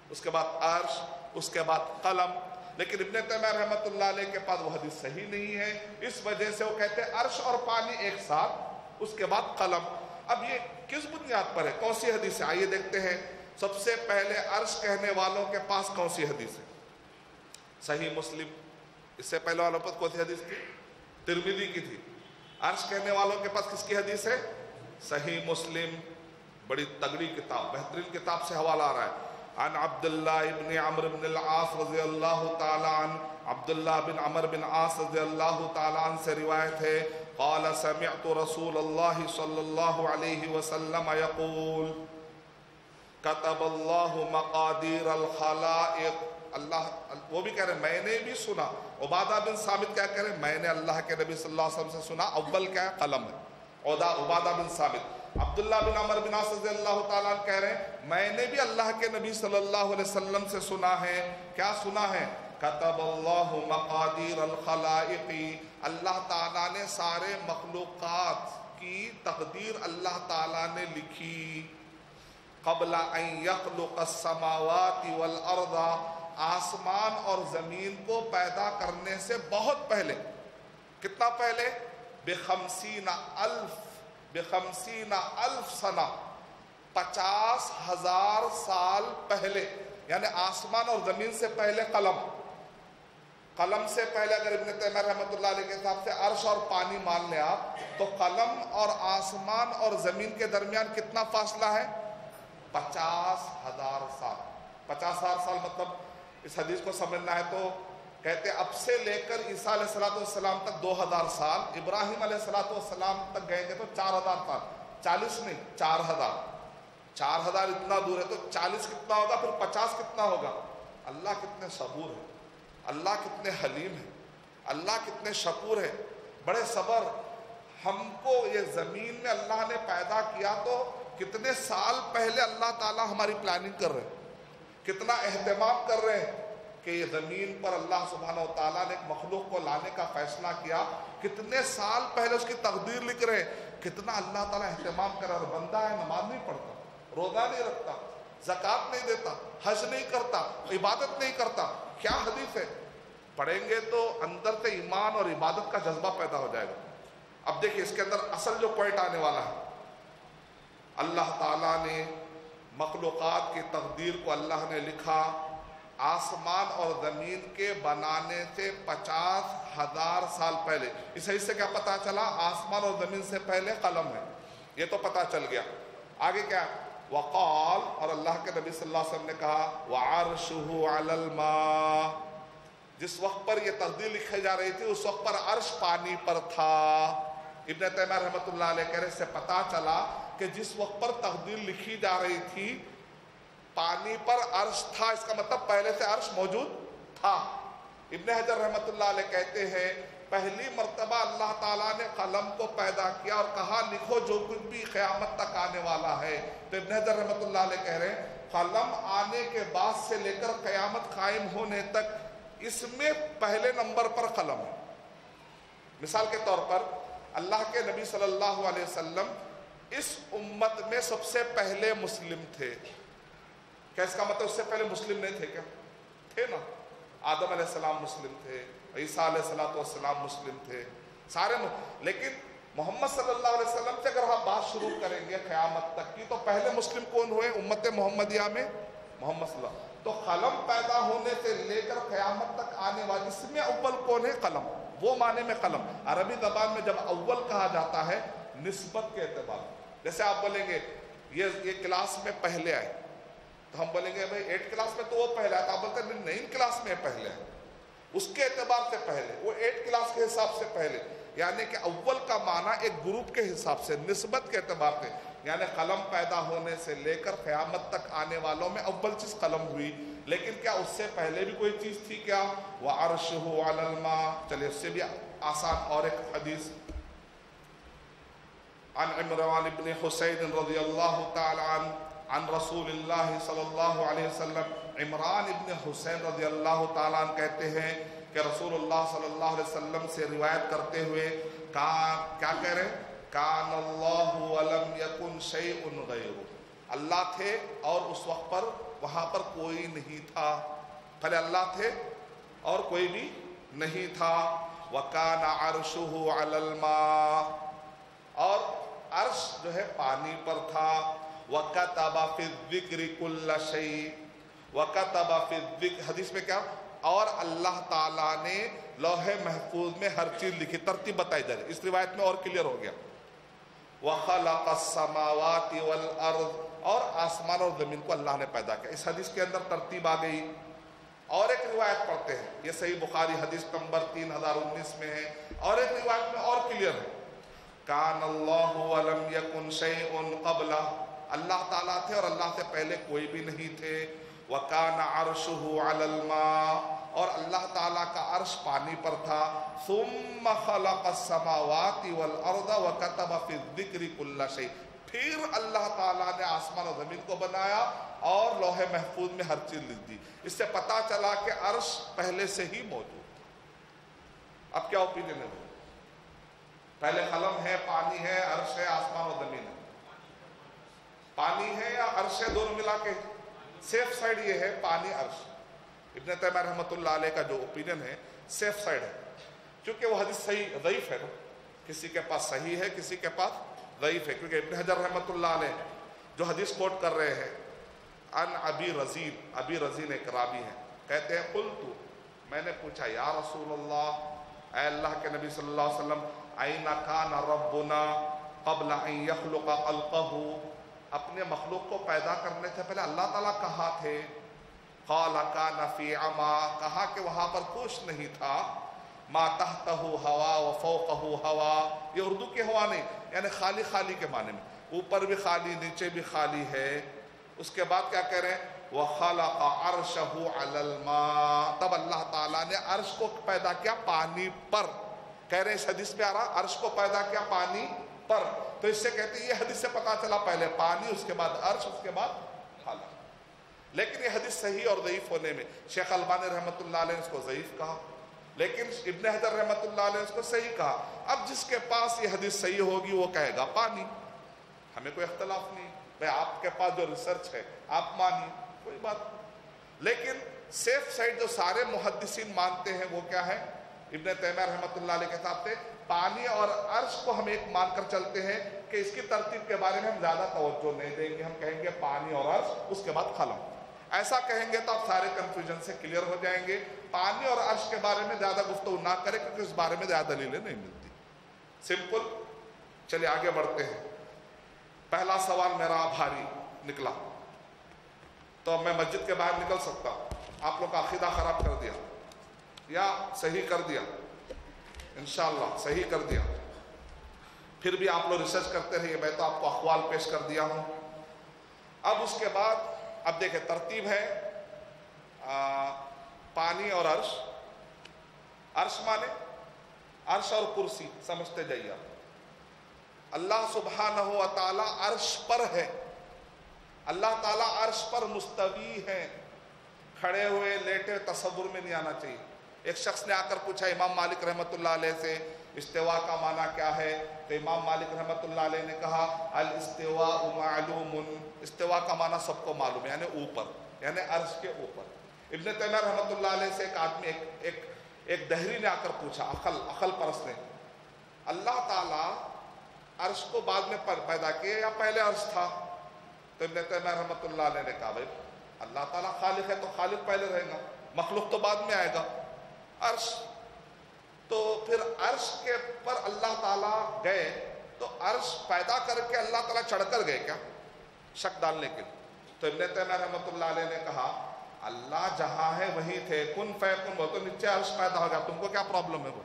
اس کے بعد عرش، اس کے بعد قلم. لیکن ابن تیمیہ رحمۃ اللہ علیہ کے پاس وہ حدیث صحیح نہیں ہے، اس وجہ سے وہ کہتے ہیں عرش اور پانی ایک ساتھ، اس کے بعد قلم. اب یہ کس بنیاد پر ہے؟ کون سی حدیث ہے؟ آئیے دیکھتے ہیں. سب سے پہلے عرش کہنے والوں کے پاس کون سی حدیث ہے؟ صحیح مسلم. اس سے پہلے والوں پر کون سی حدیث تھی؟ ترمذی کی تھی. عرش کہنے والوں کے پاس کس کی حدیث ہے؟ صحیح مسلم. بڑی تگڑی کتاب، بہترین کتاب سے حوالہ آ رہا ہے. عن عبداللہ ابن عمرو بن العاص رضی اللہ تعالی عنہ، عبداللہ بن عمر بن عاص رضی اللہ تعالی عنہ سے روایت ہے. قال سمعت رسول اللہ صلی اللہ علیہ وسلم یقول کتب اللہ مقادیر الخلائق. اللہ، وہ بھی کہہ رہے ہیں میں نے بھی سنا. عبادہ بن ثابت کیا کہہ رہے ہیں؟ میں نے اللہ کے نبی صلی اللہ علیہ وسلم سے سنا. اول کیا ہے؟ قلم ہے. عبادہ بن ثابت. عبداللہ بن عمر بن عاص رضی اللہ تعالیٰ کہہ رہے ہیں میں نے بھی اللہ کے نبی صلی اللہ علیہ وسلم سے سنا ہے. کیا سنا ہے؟ کتب اللہ مقادیر الخلائق. اللہ تعالیٰ نے سارے مخلوقات کی تقدیر اللہ تعالیٰ نے لکھی. قبل ان یخلق السماوات والارض، آسمان اور زمین کو پیدا کرنے سے بہت پہلے. کتنا پہلے؟ بخمسین الف سنہ، 50,000 سال پہلے. یعنی آسمان اور زمین سے پہلے قلم. قلم سے پہلے اگر ابن تیمیہ رحمۃ اللہ علیہ کے حساب سے عرش اور پانی مان لیں آپ، تو قلم اور آسمان اور زمین کے درمیان کتنا فاصلہ ہے؟ 50,000 سال. 50,000 سال مطلب اس حدیث کو سمجھنا ہے تو کہتے ہیں اب سے لے کر عیسیٰ علیہ السلام تک 2,000 سال، ابراہیم علیہ السلام تک گئیں گے تو 4,000 سال. 40 نہیں، 4,000. 4,000 اتنا دور ہے تو 40 کتنا ہوگا؟ پھر 50 کتنا ہوگا؟ اللہ کتنے صبور ہے، اللہ کتنے حلیم ہے، اللہ کتنے شکور ہے. بڑے صبر. ہم کو یہ زمین میں اللہ نے پیدا کیا تو کتنے سال پہلے اللہ تعالیٰ ہماری پلاننگ کر رہے ہیں، کتنا اہتمام کر رہے ہیں. کہ یہ زمین پر اللہ سبحانہ و تعالیٰ نے ایک مخلوق کو لانے کا فیصلہ کیا، کتنے سال پہلے اس کی تقدیر لکھ رہے ہیں، کتنا اللہ تعالیٰ اہتمام کر رہا ہے. بندہ ہے نماز نہیں پڑھتا، روزہ نہیں رکھتا، زکوٰۃ نہیں دیتا، حج نہیں کرتا، عبادت نہیں کرتا، کیا حدیث ہے. پڑھیں گے تو اندر سے ایمان اور عبادت کا جذبہ پیدا ہو جائے گا. اب دیکھیں اس کے اندر اصل جو پوائنٹ آنے والا ہے، اللہ تعالیٰ نے مخلوقات کی تقدیر کو اللہ نے لکھا. آسمان اور زمین کے بنانے سے 50,000 سال پہلے. اس حدیث سے کیا پتا چلا؟ آسمان اور زمین سے پہلے قلم ہے، یہ تو پتا چل گیا. آگے کیا؟ وقال، اور اللہ کے نبی صلی اللہ علیہ وسلم نے کہا وعرشہ علی الماء. جس وقت پر یہ تقدیر لکھی جا رہی تھی اس وقت پر عرش پانی پر تھا. ابن تیمیہ رحمۃ اللہ علیہ کہہ رہے سے پتا چلا کہ جس وقت پر تقدیر لکھی جا رہی تھی پانی پر عرش تھا، اس کا مطلب پہلے سے عرش موجود تھا. ابن حجر رحمۃ اللہ علیہ کہتے ہیں پہلی مرتبہ اللہ تعالیٰ نے قلم کو پیدا کیا اور کہا لکھو جو کچھ بھی قیامت تک آنے والا ہے. تو ابن حجر رحمۃ اللہ علیہ کہہ رہے ہیں قلم آنے کے بعد سے لے کر قیامت قائم ہونے تک اس میں پہلے نمبر پر قلم ہے. مثال کے طور پر اللہ کے نبی صلی اللہ علیہ وسلم اس امت میں سب سے پہلے مسلم تھے. کیا اس کا مطلب اس سے پہلے مسلم نہیں تھے؟ کیا تھے نا. آدم علیہ السلام مسلم تھے، عیسیٰ علیہ السلام مسلم تھے، سارے لیکن محمد صلی اللہ علیہ وسلم سے اگر ہم بات شروع کریں گے قیامت تک کی تو پہلے مسلم کون ہوئے امت محمدیہ میں؟ محمد صلی اللہ علیہ وسلم. تو قلم پیدا ہونے سے لے کر قیامت تک آنے والی اس میں اول کون ہے؟ قلم. وہ معنی میں قلم. عربی زبان میں جب اول کہا جاتا ہے نسبت کے اعتبار، جیسے آپ بولیں گے یہ کلاس میں پہلے آئے تو ہم بولیں گے بھائی 8 کلاس میں تو وہ پہلے آیا. آپ بولتے ہیں 9 کلاس میں پہلے ہے، اس کے اعتبار سے پہلے، وہ 8 کلاس کے حساب سے پہلے. یعنی کہ اول کا معنی ایک گروپ کے حساب سے، نسبت کے اعتبار سے. یعنی قلم پیدا ہونے سے لے کر قیامت تک آنے والوں میں اول چیز قلم ہوئی. لیکن کیا اس سے پہلے بھی کوئی چیز تھی کیا؟ وَعَرْشُهُ عَلَى الْمَاءِ. چلے اس سے بھی آسان اور ایک حدیث عن عمران بن حسین رضی اللہ تعالی عنہ عن رسول اللہ صلی اللہ علیہ وسلم. عمران ابن حسین رضی اللہ تعالیٰ عنہ کہتے ہیں کہ رسول اللہ صلی اللہ علیہ وسلم سے روایت کرتے ہوئے کیا کہہ رہے ہیں؟ کان اللہ ولم یکن شیء غیرہ. اللہ تھے اور اس وقت پر وہاں پر کوئی نہیں تھا. پہلے اللہ تھے اور کوئی بھی نہیں تھا. وکان عرشہ علی الماء، اور عرش جو ہے پانی پر تھا. وَكَتَبَ فِي الذِّكْرِ كُلَّ شَيْءٍ. وَكَتَبَ فِي الذِّكْرِ، حدیث میں کیا؟ اور اللہ تعالیٰ نے لوح محفوظ میں ہر چیز لکھی. ترتیب بتائی جا رہی، اس روایت میں اور کلیئر ہو گیا. وَخَلَقَ السَّمَاوَاتِ وَالْأَرْضِ، اور آسمان اور زمین کو اللہ نے پیدا کیا. اس حدیث کے اندر ترتیب آ گئی. اور ایک روایت پڑھتے ہیں، یہ صحیح بخاری حدیث نمبر 3019 میں ہے. اور ایک روایت میں اور کلیئر ہے، کان اللہ ولم یکن شیء قبلہ. اللہ تعالیٰ تھے اور اللہ سے پہلے کوئی بھی نہیں تھے. وَكَانَ عَرْشُهُ عَلَى الْمَاءِ، اور اللہ تعالیٰ کا عرش پانی پر تھا. ثُمَّ خَلَقَ السَّمَاوَاتِ وَالْأَرْضَ وَكَتَبَ فِي الذِّكْرِ كُلَّ شَيْءٍ. پھر اللہ تعالیٰ نے آسمان اور زمین کو بنایا اور لوح محفوظ میں ہر چیز لکھ دی. اس سے پتا چلا کہ عرش پہلے سے ہی موجود. اب کیا اوپینین ہے؟ پہلے قلم ہے، پانی ہے، عرش ہے، آسمان اور زمین ہے. پانی ہے یا عرش ہے؟ دونوں ملا کے سیف سائڈ یہ ہے پانی عرش. ابن تیمیہ رحمۃ اللہ علیہ کا جو اوپینین ہے سیف سائڈ ہے، کیونکہ وہ حدیث صحیح ضعیف ہے نا. کسی کے پاس صحیح ہے، کسی کے پاس ضعیف ہے. کیونکہ ابن حجر رحمۃ اللہ علیہ جو حدیث کوٹ کر رہے ہیں ان ابی رزین، ابی رزین ایک راوی ہیں، کہتے ہیں قلت، میں نے پوچھا یا رسول اللہ، اے اللہ کے نبی صلی اللہ علیہ وسلم، این کان ربنا قبل ان یخلق خلقہ، اپنے مخلوق کو پیدا کرنے سے پہلے اللہ تعالیٰ کہاں تھے؟ قال کان فی عما، کہا کہ وہاں پر کچھ نہیں تھا. ما تحتہ ہوا و فوقہ ہوا، یہ اردو کی ہوا نہیں، یعنی خالی خالی کے معنی میں، اوپر بھی خالی نیچے بھی خالی ہے. اس کے بعد کیا کہہ رہے ہیں؟ وَخَلَقَ عَرْشَهُ عَلَى الْمَاءِ، تب اللہ تعالیٰ نے عرش کو پیدا کیا پانی پر. کہہ رہے ہیں اس حدیث میں آ رہا عرش کو پیدا کیا پانی پر. تو اس سے کہتے ہیں یہ حدیث سے پتا چلا پہلے پانی، اس کے بعد عرش، اس کے بعد خلا. لیکن یہ حدیث صحیح اور ضعیف ہونے میں شیخ البانی رحمۃ اللہ علیہ نے اس کو ضعیف کہا، لیکن ابن حجر رحمۃ اللہ علیہ نے اس کو صحیح کہا۔ اب جس کے پاس یہ حدیث صحیح ہوگی وہ کہے گا پانی، ہمیں کوئی اختلاف نہیں، بھائی آپ کے پاس جو ریسرچ ہے آپ مانیے، کوئی بات نہیں۔ لیکن سیف سائڈ جو سارے محدثین مانتے ہیں وہ کیا ہے؟ ابن تیمیہ رحمۃ اللہ علیہ کے حساب سے پانی اور عرش کو ہم ایک مان کر چلتے ہیں کہ اس کی ترتیب کے بارے میں ہم زیادہ توجہ نہیں دیں گے، ہم کہیں گے پانی اور عرش، اس کے بعد خلا۔ ایسا کہیں گے تو آپ سارے کنفیوژن سے کلیئر ہو جائیں گے۔ پانی اور عرش کے بارے میں زیادہ گفتگو نہ کریں کیونکہ اس بارے میں زیادہ دلیلیں نہیں ملتی، سمپل۔ چلیے آگے بڑھتے ہیں۔ پہلا سوال میرا بھاری نکلا تو میں مسجد کے باہر نکل سکتا ہوں، آپ لوگ کا عقیدہ خراب کر دیا یا صحیح کر دیا؟ انشاءاللہ صحیح کر دیا۔ پھر بھی آپ لوگ ریسرچ کرتے رہیے، میں تو آپ کو اقوال پیش کر دیا ہوں۔ اب اس کے بعد اب دیکھیں ترتیب ہے پانی اور عرش۔ عرش مانے عرش اور کرسی سمجھتے جائیے۔ اللہ سبحانہ و تعالی عرش پر ہے، اللہ تعالیٰ عرش پر مستوی ہے، کھڑے ہوئے لیٹے تصور میں نہیں آنا چاہیے۔ ایک شخص نے آ کر پوچھا امام مالک رحمۃ اللہ علیہ سے استوا کا معنی کیا ہے، تو امام مالک رحمۃ اللہ علیہ نے کہا الاستواء معلوم، استوا کا معنی سب کو معلوم ہے، یعنی اوپر، یعنی عرش کے اوپر۔ ابن تیمیہ رحمۃ اللہ علیہ سے ایک آدمی ایک دہری نے آ کر پوچھا، عقل پرست نے، اللہ تعالیٰ عرش کو بعد میں پیدا کیا یا پہلے عرش تھا؟ تو ابن تیمیہ رحمۃ اللہ علیہ نے کہا بھائی اللہ تعالیٰ خالق ہے تو خالق پہلے رہے گا، مخلوق تو بعد میں آئے گا۔ عرش تو پھر عرش کے پر اللہ تعالیٰ گئے تو عرش پیدا کر کے اللہ تعالیٰ چڑھ کر گئے کیا؟ شک ڈالنے کے لیے۔ تو ابن تیمیہ رحمۃ اللہ علیہ نے کہا اللہ جہاں ہے وہیں تھے، کن فیکن، وہ تو نیچے عرش پیدا ہو گیا، تم کو کیا پرابلم ہے؟ وہ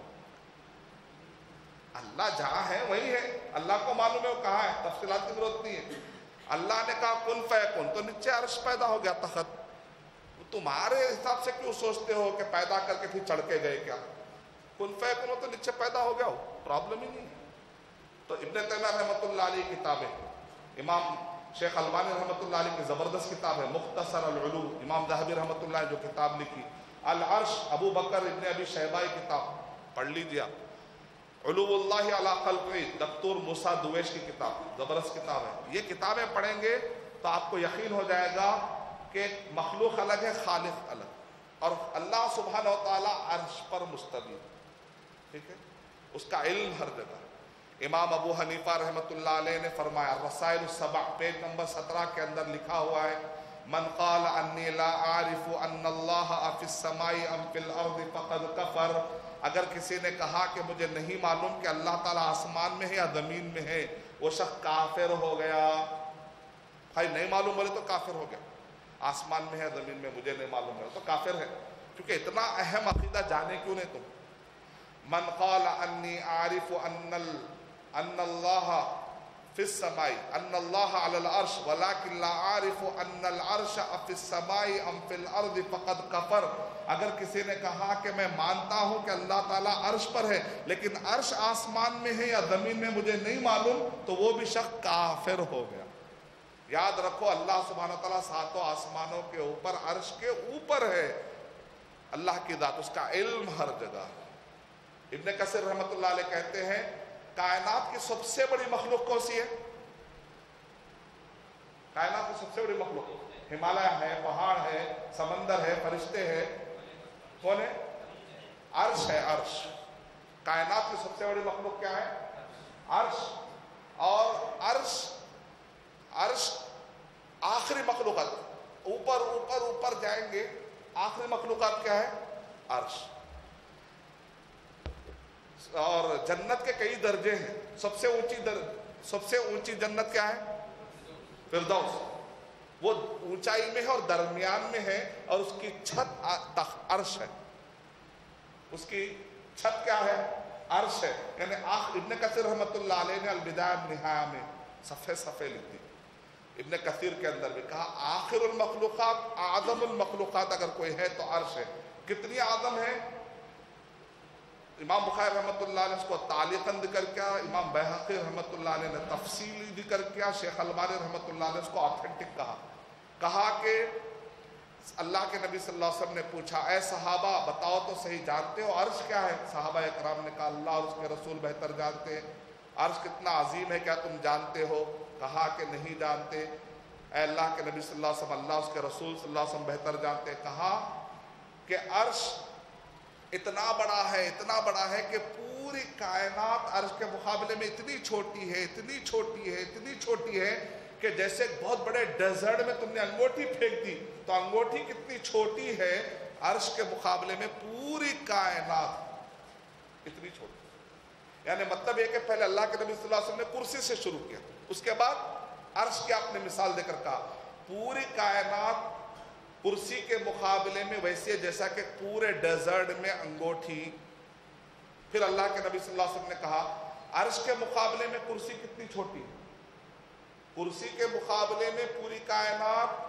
اللہ جہاں ہے وہیں ہے، اللہ کو معلوم ہے وہ کہاں ہے، تفصیلات کی ضرورت نہیں ہے۔ اللہ نے کہا کن فیکن تو نیچے عرش پیدا ہو گیا، تخت۔ تمہارے حساب سے کیوں سوچتے ہو کہ پیدا کر کے پھر چڑھ کے گئے کیا؟ کن فیکن تو نیچے پیدا ہو گیا، ہو پرابلم ہی نہیں ہے۔ تو ابن تیمیہ رحمۃ اللہ علیہ کی کتابیں، امام شیخ البانی رحمۃ اللہ علیہ کی زبردست کتاب ہے مختصر العلو، امام ذہبی رحمۃ اللہ نے جو کتاب لکھی العرش، ابو بکر ابن ابی شیبہ کی کتاب پڑھ لیجیے، علو اللہ علی خلقہ، دکتور موسیٰ دویش کی کتاب زبردست کتاب ہے۔ یہ کتابیں پڑھیں گے تو آپ کو یقین ہو جائے گا کہ مخلوق الگ ہے، خالق الگ، اور اللہ سبحانہ و تعالی عرش پر مستوی، ٹھیک ہے، اس کا علم ہر جگہ۔ امام ابو حنیفہ رحمۃ اللہ علیہ نے فرمایا، رسائل السبع پیج نمبر 17 کے اندر لکھا ہوا ہے، من قال انی لا اعرف ان اللہ فی السماء ام فی الارض فقد کفر، اگر کسی نے کہا کہ مجھے نہیں معلوم کہ اللہ تعالیٰ آسمان میں ہے یا زمین میں ہے، وہ شخص کافر ہو گیا۔ بھائی نہیں معلوم بولے تو کافر ہو گیا، آسمان میں ہے زمین میں مجھے نہیں معلوم ہے تو کافر ہے، کیونکہ اتنا اہم عقیدہ جانے کیوں نہیں تم؟ من قال انی عارف ان اللہ فی السماء ان اللہ علی العرش ولکن لا عارف ان العرش فی السماء ام فی الارض فقد کفر، اگر کسی نے کہا کہ میں مانتا ہوں کہ اللہ تعالیٰ عرش پر ہے لیکن عرش آسمان میں ہے یا زمین میں مجھے نہیں معلوم، تو وہ بھی شخص کافر ہو گیا۔ یاد رکھو اللہ سبحانہ تعالیٰ ساتوں آسمانوں کے اوپر، عرش کے اوپر ہے، اللہ کی ذات، اس کا علم ہر جگہ۔ ابن کثیر رحمۃ اللہ علیہ کہتے ہیں کائنات کی سب سے بڑی مخلوق کون سی ہے؟ کائنات کی سب سے بڑی مخلوق ہمالیہ ہے، پہاڑ ہے، سمندر ہے، فرشتے ہیں، کون ہے؟ عرش ہے، عرش۔ کائنات کی سب سے بڑی مخلوق کیا ہے؟ عرش۔ اور عرش آخری مخلوقات، اوپر اوپر اوپر جائیں گے، آخری مخلوقات کیا ہے؟ عرش۔ اور جنت کے کئی درجے ہیں، سب سے اونچی جنت کیا ہے؟ فردوس، وہ اونچائی میں ہے اور درمیان میں ہے، اور اس کی چھت عرش ہے، اس کی چھت کیا ہے؟ عرش ہے۔ یعنی ابن کثیر رحمۃ اللہ علیہ نے البدایہ والنہایہ میں صفحے لکھ دی، ابن کثیر کے اندر بھی کہا آخر المخلوقات، اعظم المخلوقات اگر کوئی ہے تو عرش ہے۔ کتنی اعظم ہے؟ امام بخاری رحمۃ اللہ علیہ اس کو تعلیقاً ذکر کیا، امام بیہقی رحمۃ اللہ علیہ نے تفصیلی ذکر کیا، شیخ البانی رحمۃ اللہ علیہ اس کو آتھینٹک کہا کہ اللہ کے نبی صلی اللہ علیہ وسلم نے پوچھا اے صحابہ بتاؤ تو صحیح جانتے ہو عرش کیا ہے؟ صحابہ اکرام نے کہا اللہ اور اس کے رسول بہتر جانتے ہیں۔ عرش کتنا عظیم ہے کیا تم جانتے ہو؟ کہا کہ نہیں جانتے۔ اے اللہ کے نبی صلی اللہ علیہ وسلم اللہ اس کے رسول صلی اللہ علیہ وسلم بہتر جانتے۔ کہا کہ عرش اتنا بڑا ہے کہ پوری کائنات عرش کے مقابلے میں اتنی چھوٹی ہے کہ جیسے ایک بہت بڑے ڈیزرٹ میں تم نے انگوٹھی پھینک دی تو انگوٹھی کتنی چھوٹی ہے، عرش کے مقابلے میں پوری کائنات اتنی چھوٹی۔ یعنی مطلب یہ کہ پہلے اللہ کے نبی صلی اللہ علیہ وسلم نے کرسی سے شروع کیا، اس کے بعد عرش کی آپ نے مثال دے کر کہا پوری کائنات کرسی کے مقابلے میں ویسے ہے جیسا کہ پورے ڈیزرٹ میں انگوٹھی۔ پھر اللہ کے نبی صلی اللہ علیہ وسلم نے کہا عرش کے مقابلے میں کرسی کتنی چھوٹی ہے، کرسی کے مقابلے میں پوری کائنات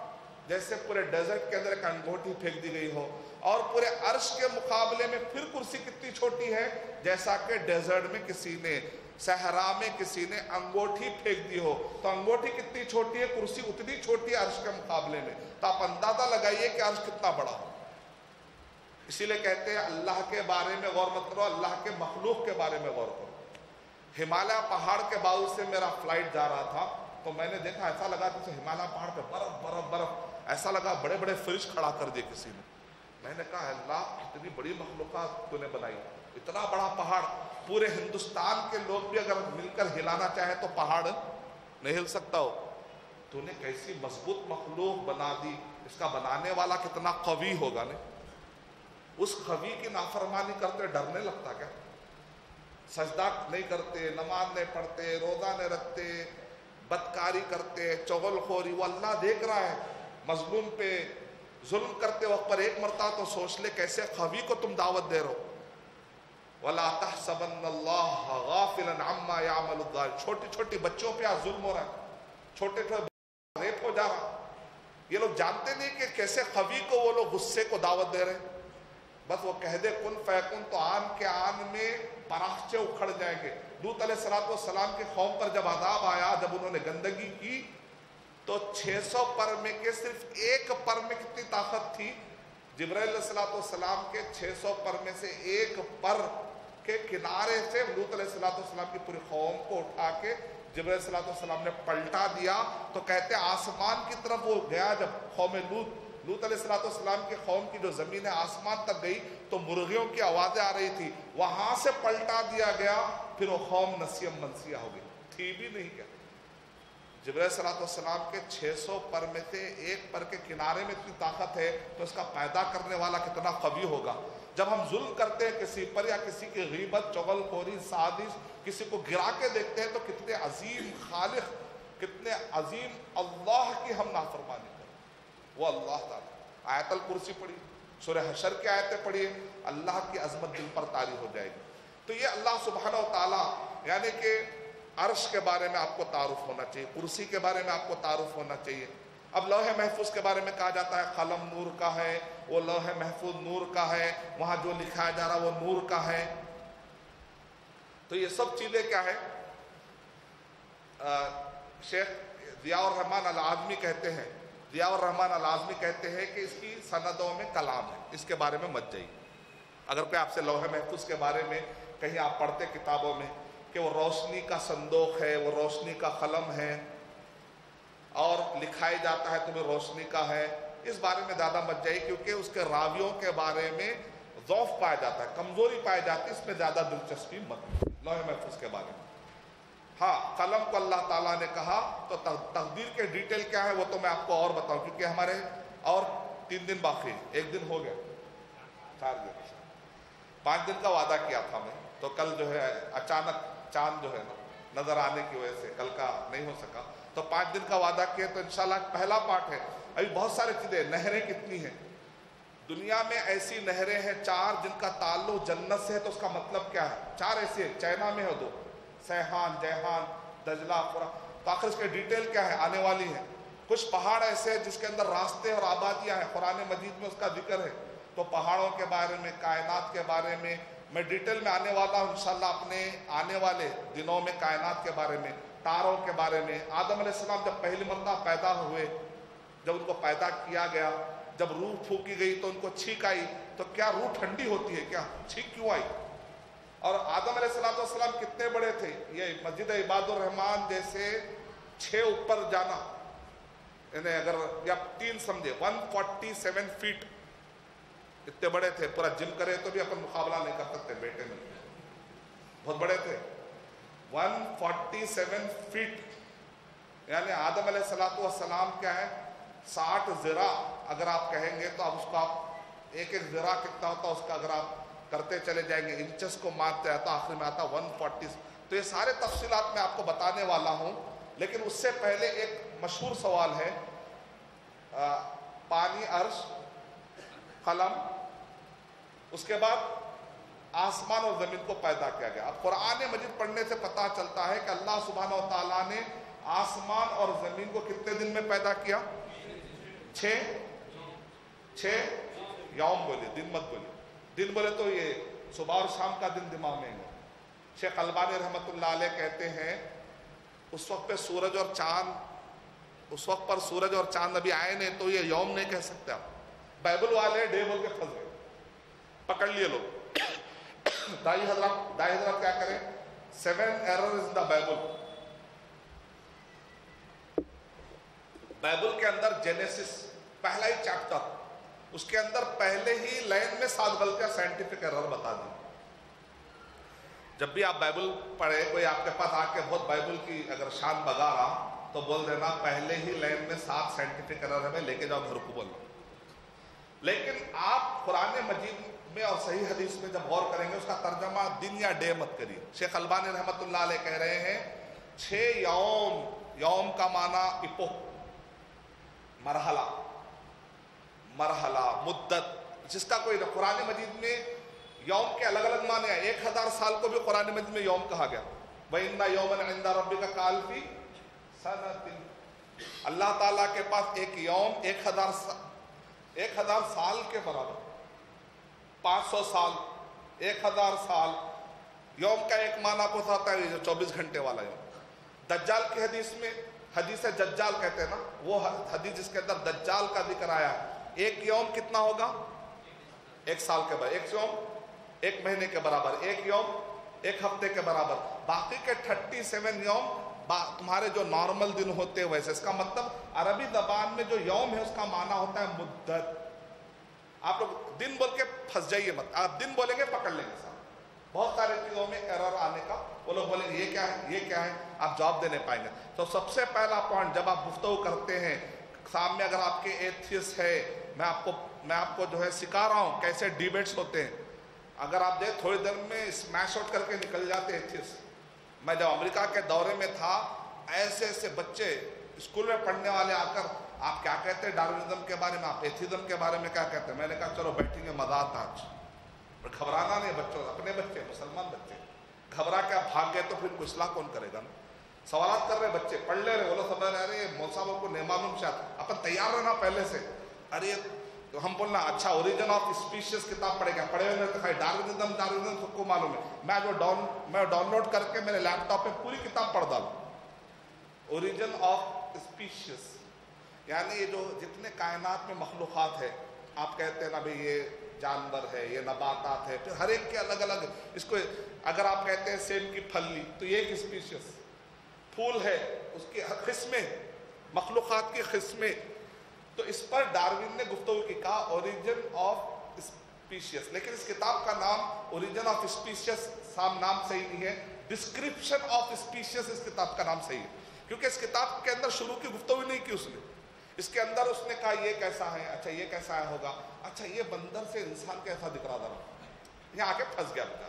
جیسے پورے ڈیزرٹ کے اندر ایک انگوٹھی پھینک دی گئی ہو، اور پورے عرش کے مقابلے میں پھر کرسی کتنی چھوٹی ہے جیسا کہ ڈیزرٹ میں کسی نے، صحرا میں کسی نے انگوٹھی پھینک دی ہو، تو انگوٹھی کتنی چھوٹی ہے، کرسی اتنی چھوٹی ہے عرش کے مقابلے میں۔ تو آپ اندازہ لگائیے کہ عرش کتنا بڑا ہو۔ اسی لیے کہتے ہیں اللہ کے بارے میں غور مت کرو، اللہ کے مخلوق کے بارے میں غور کرو۔ ہمالیہ پہاڑ کے باعث سے میرا فلائٹ جا رہا تھا تو میں نے دیکھا ایسا لگا جیسے ہمالیہ پہاڑ پہ برف برف برف، ایسا لگا بڑے بڑے فریج کھڑا کر دیے کسی نے۔ میں نے کہا اللہ اتنی بڑی مخلوقات تو نے بنائی، اتنا بڑا پہاڑ، پورے ہندوستان کے لوگ بھی اگر مل کر ہلانا چاہے تو پہاڑ نہیں ہل سکتا ہو، تو نے کیسی مضبوط مخلوق بنا دی، اس کا بنانے والا کتنا قوی ہوگا نے۔ اس قوی کی نافرمانی کرتے ڈرنے لگتا کیا؟ سجدہ نہیں کرتے، نماز نہیں پڑھتے، روزہ نہیں رکھتے، بدکاری کرتے، چغل خوری، وہ اللہ دیکھ رہا ہے، مظلوم پہ ظلم کرتے وقت پر ایک مرتبہ تو سوچ لے کیسے قوی کو تم دعوت دے رہے ہو۔ وَلَا تَحْسَبَنَّ اللَّهَ غَافِلًا عَمَّا يَعْمَلُ الظَّالِمُونَ، چھوٹی چھوٹی بچوں پہ آج ظلم ہو رہا ہے، چھوٹے چھوٹے ریپ ہو جا رہا، یہ لوگ جانتے نہیں کہ کیسے قوی کو وہ لوگ غصے کو دعوت دے رہے ہیں۔ بس وہ کہہ دے کن فیکن تو آن کے آن میں پراخچے اکھڑ جائیں گے۔ لوط علیہ السلام کے قوم پر جب عذاب آیا، جب انہوں نے گندگی کی تو 600 پر میں کے صرف ایک پر میں کتنی طاقت تھی؟ جبرائیل علیہ السلام کے 600 پر میں سے ایک پر کے کنارے سے لوط علیہ السلام کی پوری قوم کو اٹھا کے جبرائیل علیہ السلام نے پلٹا دیا۔ تو کہتے ہیں آسمان کی طرف وہ گیا، جب قوم لوط علیہ السلام کی قوم کی جو زمین آسمان تک گئی تو مرغیوں کی آوازیں آ رہی تھی، وہاں سے پلٹا دیا گیا، پھر وہ قوم نسیم منسیہ ہو گئی، تھی بھی نہیں کیا۔ جبرائیل صلی اللہ علیہ وسلم کے 600 پر میں سے ایک پر کے کنارے میں اتنی طاقت ہے تو اس کا پیدا کرنے والا کتنا قوی ہوگا۔ جب ہم ظلم کرتے ہیں کسی پر یا کسی کی غیبت، چغل خوری، سازش، کسی کو گرا کے دیکھتے ہیں تو کتنے عظیم خالق، کتنے عظیم اللہ کی ہم نافرمانی کریں۔ وہ اللہ تعالیٰ، آیت الکرسی پڑھی، سورہ حشر کی آیتیں پڑھیے، اللہ کی عظمت دل پر طاری ہو جائے گی۔ تو یہ اللہ سبحانہ و تعالیٰ، یعنی کہ عرش کے بارے میں آپ کو تعارف ہونا چاہیے، کرسی کے بارے میں آپ کو تعارف ہونا چاہیے۔ اب لوح محفوظ کے بارے میں کہا جاتا ہے قلم نور کا ہے، وہ لوح محفوظ نور کا ہے، وہاں جو لکھایا جا رہا وہ نور کا ہے۔ تو یہ سب چیزیں کیا ہے؟ شیخ ضیاء الرحمن العازمی کہتے ہیں، ضیاء الرحمن العازمی کہتے ہیں کہ اس کی سندوں میں کلام ہے، اس کے بارے میں مت جائیے۔ اگر کوئی آپ سے لوح محفوظ کے بارے میں کہیں آپ پڑھتے کتابوں میں کہ وہ روشنی کا صندوق ہے، وہ روشنی کا قلم ہے اور لکھایا جاتا ہے تمہیں روشنی کا ہے، اس بارے میں زیادہ مت جائیے، کیونکہ اس کے راویوں کے بارے میں ضعف پایا جاتا ہے، کمزوری پائی جاتی ہے، اس میں زیادہ دلچسپی مت لوح محفوظ کے بارے میں۔ ہاں، قلم کو اللہ تعالیٰ نے کہا تو تقدیر کے ڈیٹیل کیا ہے وہ تو میں آپ کو اور بتاؤں، کیونکہ ہمارے اور 3 دن باقی، 1 دن ہو گیا، 4 دن، 5 دن کا وعدہ کیا تھا میں، تو کل جو ہے اچانک چاند جو ہے نا نظر آنے کی وجہ سے کل کا نہیں ہو سکا، تو 5 دن کا وعدہ کیا، تو انشاءاللہ پہلا پارٹ ہے۔ ابھی بہت سارے چیزیں، نہریں کتنی ہیں دنیا میں، ایسی نہریں ہیں 4 جن کا تعلق جنت سے ہے، تو اس کا مطلب کیا ہے؟ 4 ایسی ہیں، چائنا میں ہے 2، سیحان، جیحان، دجلہ، فرات، تو آخر اس کے ڈیٹیل کیا ہے؟ آنے والی ہے۔ کچھ پہاڑ ایسے ہیں جس کے اندر راستے اور آبادیاں ہیں، قرآن مجید میں اس کا ذکر ہے، تو پہاڑوں کے بارے میں، کائنات کے بارے میں میں ڈیٹیل میں آنے والا ہوں انشاءاللہ اپنے آنے والے دنوں میں، کائنات کے بارے میں، تاروں کے بارے میں۔ آدم علیہ السلام جب پہلی مرتبہ پیدا ہوئے، جب ان کو پیدا کیا گیا، جب روح پھونکی گئی تو ان کو چھینک آئی، تو کیا روح ٹھنڈی ہوتی ہے کیا؟ چھینک کیوں آئی؟ اور آدم علیہ السلام کتنے بڑے تھے؟ یہ مسجد عباد الرحمان جیسے 6 اوپر جانا، یعنی اگر یا 3 سمجھے 147 فیٹ اتنے بڑے تھے. پورا جم کرے تو بھی اپن مقابلہ نہیں کر سکتے بیٹے میں، بہت بڑے تھے. 147 فیٹ یعنی آدم علیہ السلام کیا ہے 60 ذراع اگر آپ کہیں گے تو اب اس کو آپ ایک ذراع کتنا ہوتا ہے اس کا اگر آپ کرتے چلے جائیں گے انچز کو مانتے آتا آخر میں آتا 140. تو یہ سارے تفصیلات میں آپ کو بتانے والا ہوں، لیکن اس سے پہلے ایک مشہور سوال ہے. پانی، عرش، قلم، اس کے بعد آسمان اور زمین کو پیدا کیا گیا. اب قرآن مجید پڑھنے سے پتہ چلتا ہے کہ اللہ سبحانہ و تعالیٰ نے آسمان اور زمین کو کتنے دن میں پیدا کیا؟ 6 یوم بولے، دن مت بولے. دن بولے تو یہ صبح اور شام کا دن دماغ میں ہے. شیخ البانی رحمۃ اللہ علیہ کہتے ہیں اس وقت پہ سورج اور چاند، اس وقت پر سورج اور چاند ابھی آئے نہیں تو یہ یوم نہیں کہہ سکتے آپ. بائبل والے ڈے بول کے پھنس گئے، پکڑ لیے لوگ. دائی حضرات کیا کریں؟ 7 errors in the Bible. Bible کے اندر جینیسس پہلا ہی چیپٹر، اس کے اندر پہلے ہی لائن میں 7 غلطیاں سائنٹیفک ایرر بتا دی. جب بھی آپ بائبل پڑھے، کوئی آپ کے پاس آ کے بہت بائبل کی اگر شان بگا رہا تو بول دینا پہلے ہی لائن میں 7 سائنٹیفک ایرر ہے، میں لے کے جاؤ گھر کو بولنا. لیکن آپ قرآن مجید میں اور صحیح حدیث میں جب غور کریں گے اس کا ترجمہ دن یا ڈے مت کریے. شیخ البانی رحمۃ اللہ علیہ کہہ رہے ہیں 6 یوم، یوم کا معنی ایپو، مرحلہ، مدت، جس کا کوئی قرآن مجید میں یوم کے الگ الگ معنی ہیں. 1000 سال کو بھی قرآن مجید میں یوم کہا گیا. وَإِنَّ يَوْمًا عِنْدَ رَبِّكَ كَأَلْفِ سَنَةٍ. اللہ تعالیٰ کے پاس ایک یوم 1000 سال کے برابر، 500 سال، 1000 سال. یوم کا ایک معنی کو ہوتا ہے جو 24 گھنٹے والا یوم. دجال کی حدیث میں، حدیث دجال کہتے ہیں نا، وہ حدیث جس کے اندر دجال کا ذکر آیا ہے. ایک یوم کتنا ہوگا؟ 1 سال کے بعد. ایک یوم 1 مہینے کے برابر، ایک یوم 1 ہفتے کے برابر. باقی کے 37 یوم تمہارے جو نارمل دن ہوتے ہیں ویسے. اس کا مطلب عربی زبان میں جو یوم ہے اس کا معنی ہوتا ہے مدت. آپ لوگ دن بول کے پھنس جائیے مت، آپ دن بولیں گے پکڑ لیں گے سب. بہت سارے چیزوں میں ایرر آنے کا، وہ لوگ بولیں گے یہ کیا ہے، یہ کیا ہے، آپ جواب دے نہیں پائیں گے. تو سب سے پہلا پوائنٹ جب آپ گفتگو کرتے ہیں، سامنے اگر آپ کے ایتھیس ہے، میں آپ کو جو ہے سکھا رہا ہوں کیسے ڈیبیٹس ہوتے ہیں. اگر آپ دیکھ تھوڑی دیر میں اسمیش آؤٹ کر کے نکل جاتے ایتھیس. میں جب امریکہ کے دورے میں تھا، ایسے بچے اسکول میں پڑھنے والے آ کر آپ کیا کہتے ہیں ڈارونزم کے بارے میں، آپ ایتھیزم کے بارے میں کیا کہتے ہیں. میں نے کہا چلو بیٹھیں گے، مزہ آتا آج. پر گھبرانا نہیں بچوں، اپنے بچے، مسلمان بچے، گھبرا کے آپ بھاگ گئے تو پھر کوئی اصلاح کون کرے گا نا. سوالات کر رہے بچے، پڑھ لے رہے، وہ لوگ سمجھ رہے ہیں مول صاحب کو نہیں معلوم شاید. اپن تیار رہنا پہلے سے. ارے تو ہم بولنا اچھا اوریجن آف اسپیشیز کتاب پڑھے گا، پڑھے ہوئے تو خیر ڈارونزم سب کو معلوم ہے. میں ڈاؤن لوڈ کر کے میرے لیپ ٹاپ پہ پوری کتاب پڑھ ڈالوں. اوریجن آف اسپیشیز یعنی یہ جو جتنے کائنات میں مخلوقات ہے، آپ کہتے ہیں نا بھئی یہ جانور ہے، یہ نباتات ہے، پھر ہر ایک کے الگ الگ. اس کو اگر آپ کہتے ہیں سیب کی پھلی تو یہ ایک اسپیشیز. پھول ہے اس کی قسمیں، مخلوقات کی قسمیں. تو اس پر ڈاروین نے گفتگو کی، کہا اوریجن آف اسپیشیز. لیکن اس کتاب کا نام اوریجن آف اسپیشیز نام صحیح نہیں ہے، ڈسکرپشن آف اسپیشیز اس کتاب کا نام صحیح ہے. کیونکہ اس کتاب کے اندر شروع کی گفتگو نہیں کی اس نے. اس کے اندر اس نے کہا یہ کیسا ہے، اچھا یہ کیسا ہوگا، اچھا یہ بندر سے انسان کیسا دکھ رہا تھا. یہاں آ کے پھنس گیا بتا.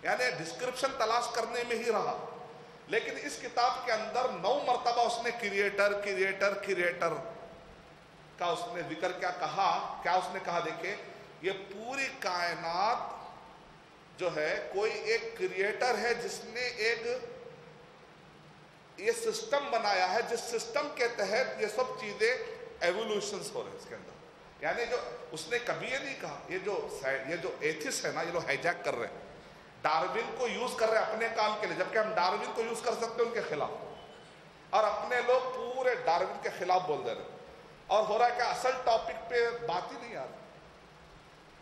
یعنی ڈسکرپشن تلاش کرنے میں ہی رہا. لیکن اس کتاب کے اندر 9 مرتبہ اس نے کریٹر کا اس نے ذکر کیا اس نے کہا دیکھیں یہ پوری کائنات جو ہے کوئی ایک کریٹر ہے جس نے ایک یہ سسٹم بنایا ہے، جس سسٹم کے تحت یہ سب چیزیں ایوولوشنز ہو رہے ہیں اس کے اندر. یعنی جو اس نے کبھی یہ نہیں کہا، یہ جو ایتھس ہے نا، یہ لوگ ہائیجیک کر رہے ہیں، ڈاروین کو یوز کر رہے ہیں اپنے کام کے لیے، جبکہ ہم ڈاروین کو یوز کر سکتے ہیں ان کے خلاف، اور اپنے لوگ پورے ڈاروین کے خلاف بول دے رہے ہیں. اور ہو رہا ہے کہ اصل ٹاپک پہ بات ہی نہیں آ رہی.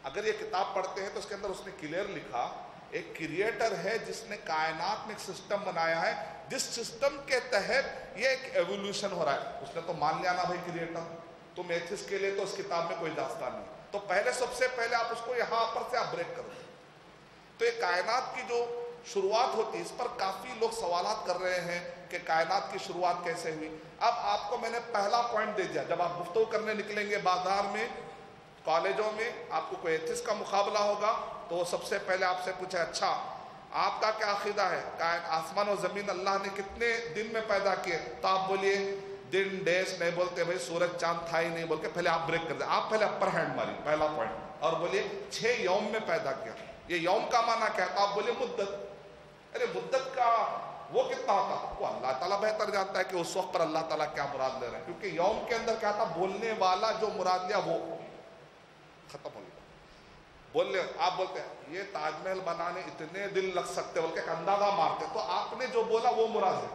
اگر یہ کتاب پڑھتے ہیں تو اس کے اندر اس نے کلیئر لکھا ایک کریٹر ہے جس نے کائنات میں ایک سسٹم بنایا ہے جس سسٹم کے تحت یہ ایک ایوولوشن ہو رہا ہے. اس نے تو مان لیا نا بھائی کریٹر. تم ایتھسٹ کے لیے تو اس کتاب میں کوئی داستان نہیں. تو پہلے سب سے پہلے آپ اس کو یہاں پر سے آپ بریک کر دیں. تو یہ کائنات کی جو شروعات ہوتی ہے اس پر کافی لوگ سوالات کر رہے ہیں کہ کائنات کی شروعات کیسے ہوئی. اب آپ کو میں نے پہلا پوائنٹ دے دیا. جب آپ گفتگو کرنے نکلیں گے بازار میں کالجوں میں آپ کو کوئی ایتھسٹ کا مقابلہ ہوگا تو وہ سب سے پہلے آپ سے پوچھے اچھا آپ کا کیا عقیدہ ہے آسمان و زمین اللہ نے کتنے دن میں پیدا کیے؟ تو آپ بولیے دن ڈیز نہیں بولتے بھائی سورج چاند تھا ہی نہیں بول کے پہلے آپ بریک کر دیں. آپ پہلے اپر ہینڈ ماری پہلا پوائنٹ اور بولیے 6 یوم میں پیدا کیا. یہ یوم کا معنی کیا ہے؟ تو آپ بولیے مدت. ارے مدت کا وہ کتنا ہوتا؟ وہ اللہ تعالیٰ بہتر جانتا ہے کہ اس وقت پر اللہ تعالیٰ کیا مراد لے رہے ہیں. کیونکہ یوم کے اندر کیا تھا بولنے والا جو مراد لیا وہ ختم ہو گیا. بولنے آپ بولتے ہیں یہ تاج محل بنانے اتنے دن لگ سکتے بول کے ایک اندازہ مارتے. تو آپ نے جو بولا وہ مراد ہے.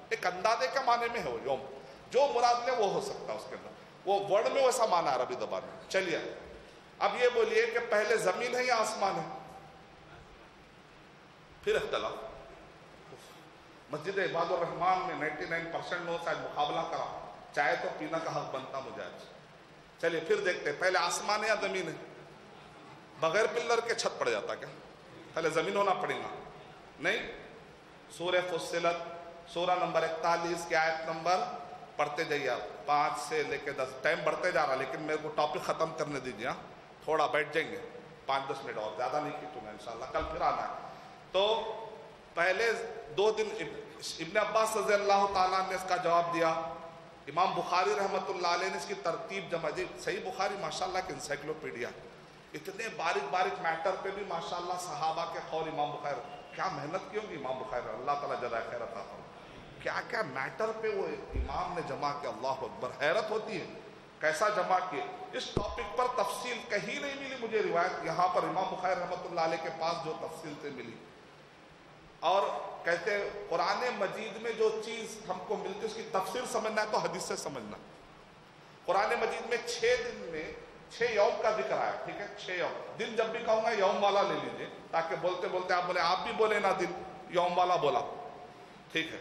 ایک اندازے کے معنی میں ہے وہ یوم. جو مراد لے وہ ہو سکتا ہے اس کے اندر. وہ ورڈ میں ویسا معنی ہے عربی زبان میں. چلیے اب یہ بولیے کہ پہلے زمین ہے یا آسمان ہے؟ پھر اختلاف. مسجد عباد الرحمان میں 99% لوگ شاید مقابلہ کرا چائے تو پینا کا حق بنتا مجھے آج. چلیے پھر دیکھتے ہیں پہلے آسمان ہے یا زمین ہے؟ بغیر پلر کے چھت پڑ جاتا کیا؟ پہلے زمین ہونا پڑے گا نہیں. سورہ فصلت سورہ نمبر 41 کی آیت نمبر پڑھتے جائیے آپ 5 سے لے کے 10. ٹائم بڑھتے جا رہا لیکن میرے کو ٹاپک ختم کرنے دیجیے. تھوڑا بیٹھ جائیں گے 5-10 منٹ اور زیادہ نہیں کیوں میں انشاءاللہ کل پھر آنا ہے. تو پہلے 2 دن ابن عباس رضی اللہ تعالیٰ نے اس کا جواب دیا. امام بخاری رحمۃ اللہ علیہ نے اس کی ترتیب جمع دی. صحیح بخاری ماشاءاللہ کہ انسائکلوپیڈیا اتنے باریک باریک میٹر پہ بھی ماشاءاللہ صحابہ کے قول امام بخاری کیا محنت کی ہوگی امام بخاری اللہ تعالیٰ جزائے خیر عطا فرمائے. کیا کیا میٹر پہ وہ امام نے جمع کیا. اللہ اکبر حیرت ہوتی ہے کیسا جمع کیے. اس ٹاپک پر تفصیل کہیں نہیں ملی مجھے روایت. یہاں پر امام بخاری رحمۃ اللہ علیہ کے پاس جو تفصیل سے ملی. اور کہتے قرآن مجید میں جو چیز ہم کو ملتی اس کی تفسیر سمجھنا ہے تو حدیث سے سمجھنا. قرآن مجید میں 6 دن میں 6 یوم کا ذکر آیا. ٹھیک ہے 6 یوم. دن جب بھی کہوں گا یوم والا لے لیجئے تاکہ بولتے بولتے آپ بولے آپ بھی بولے نا دن یوم والا بولا. ٹھیک ہے.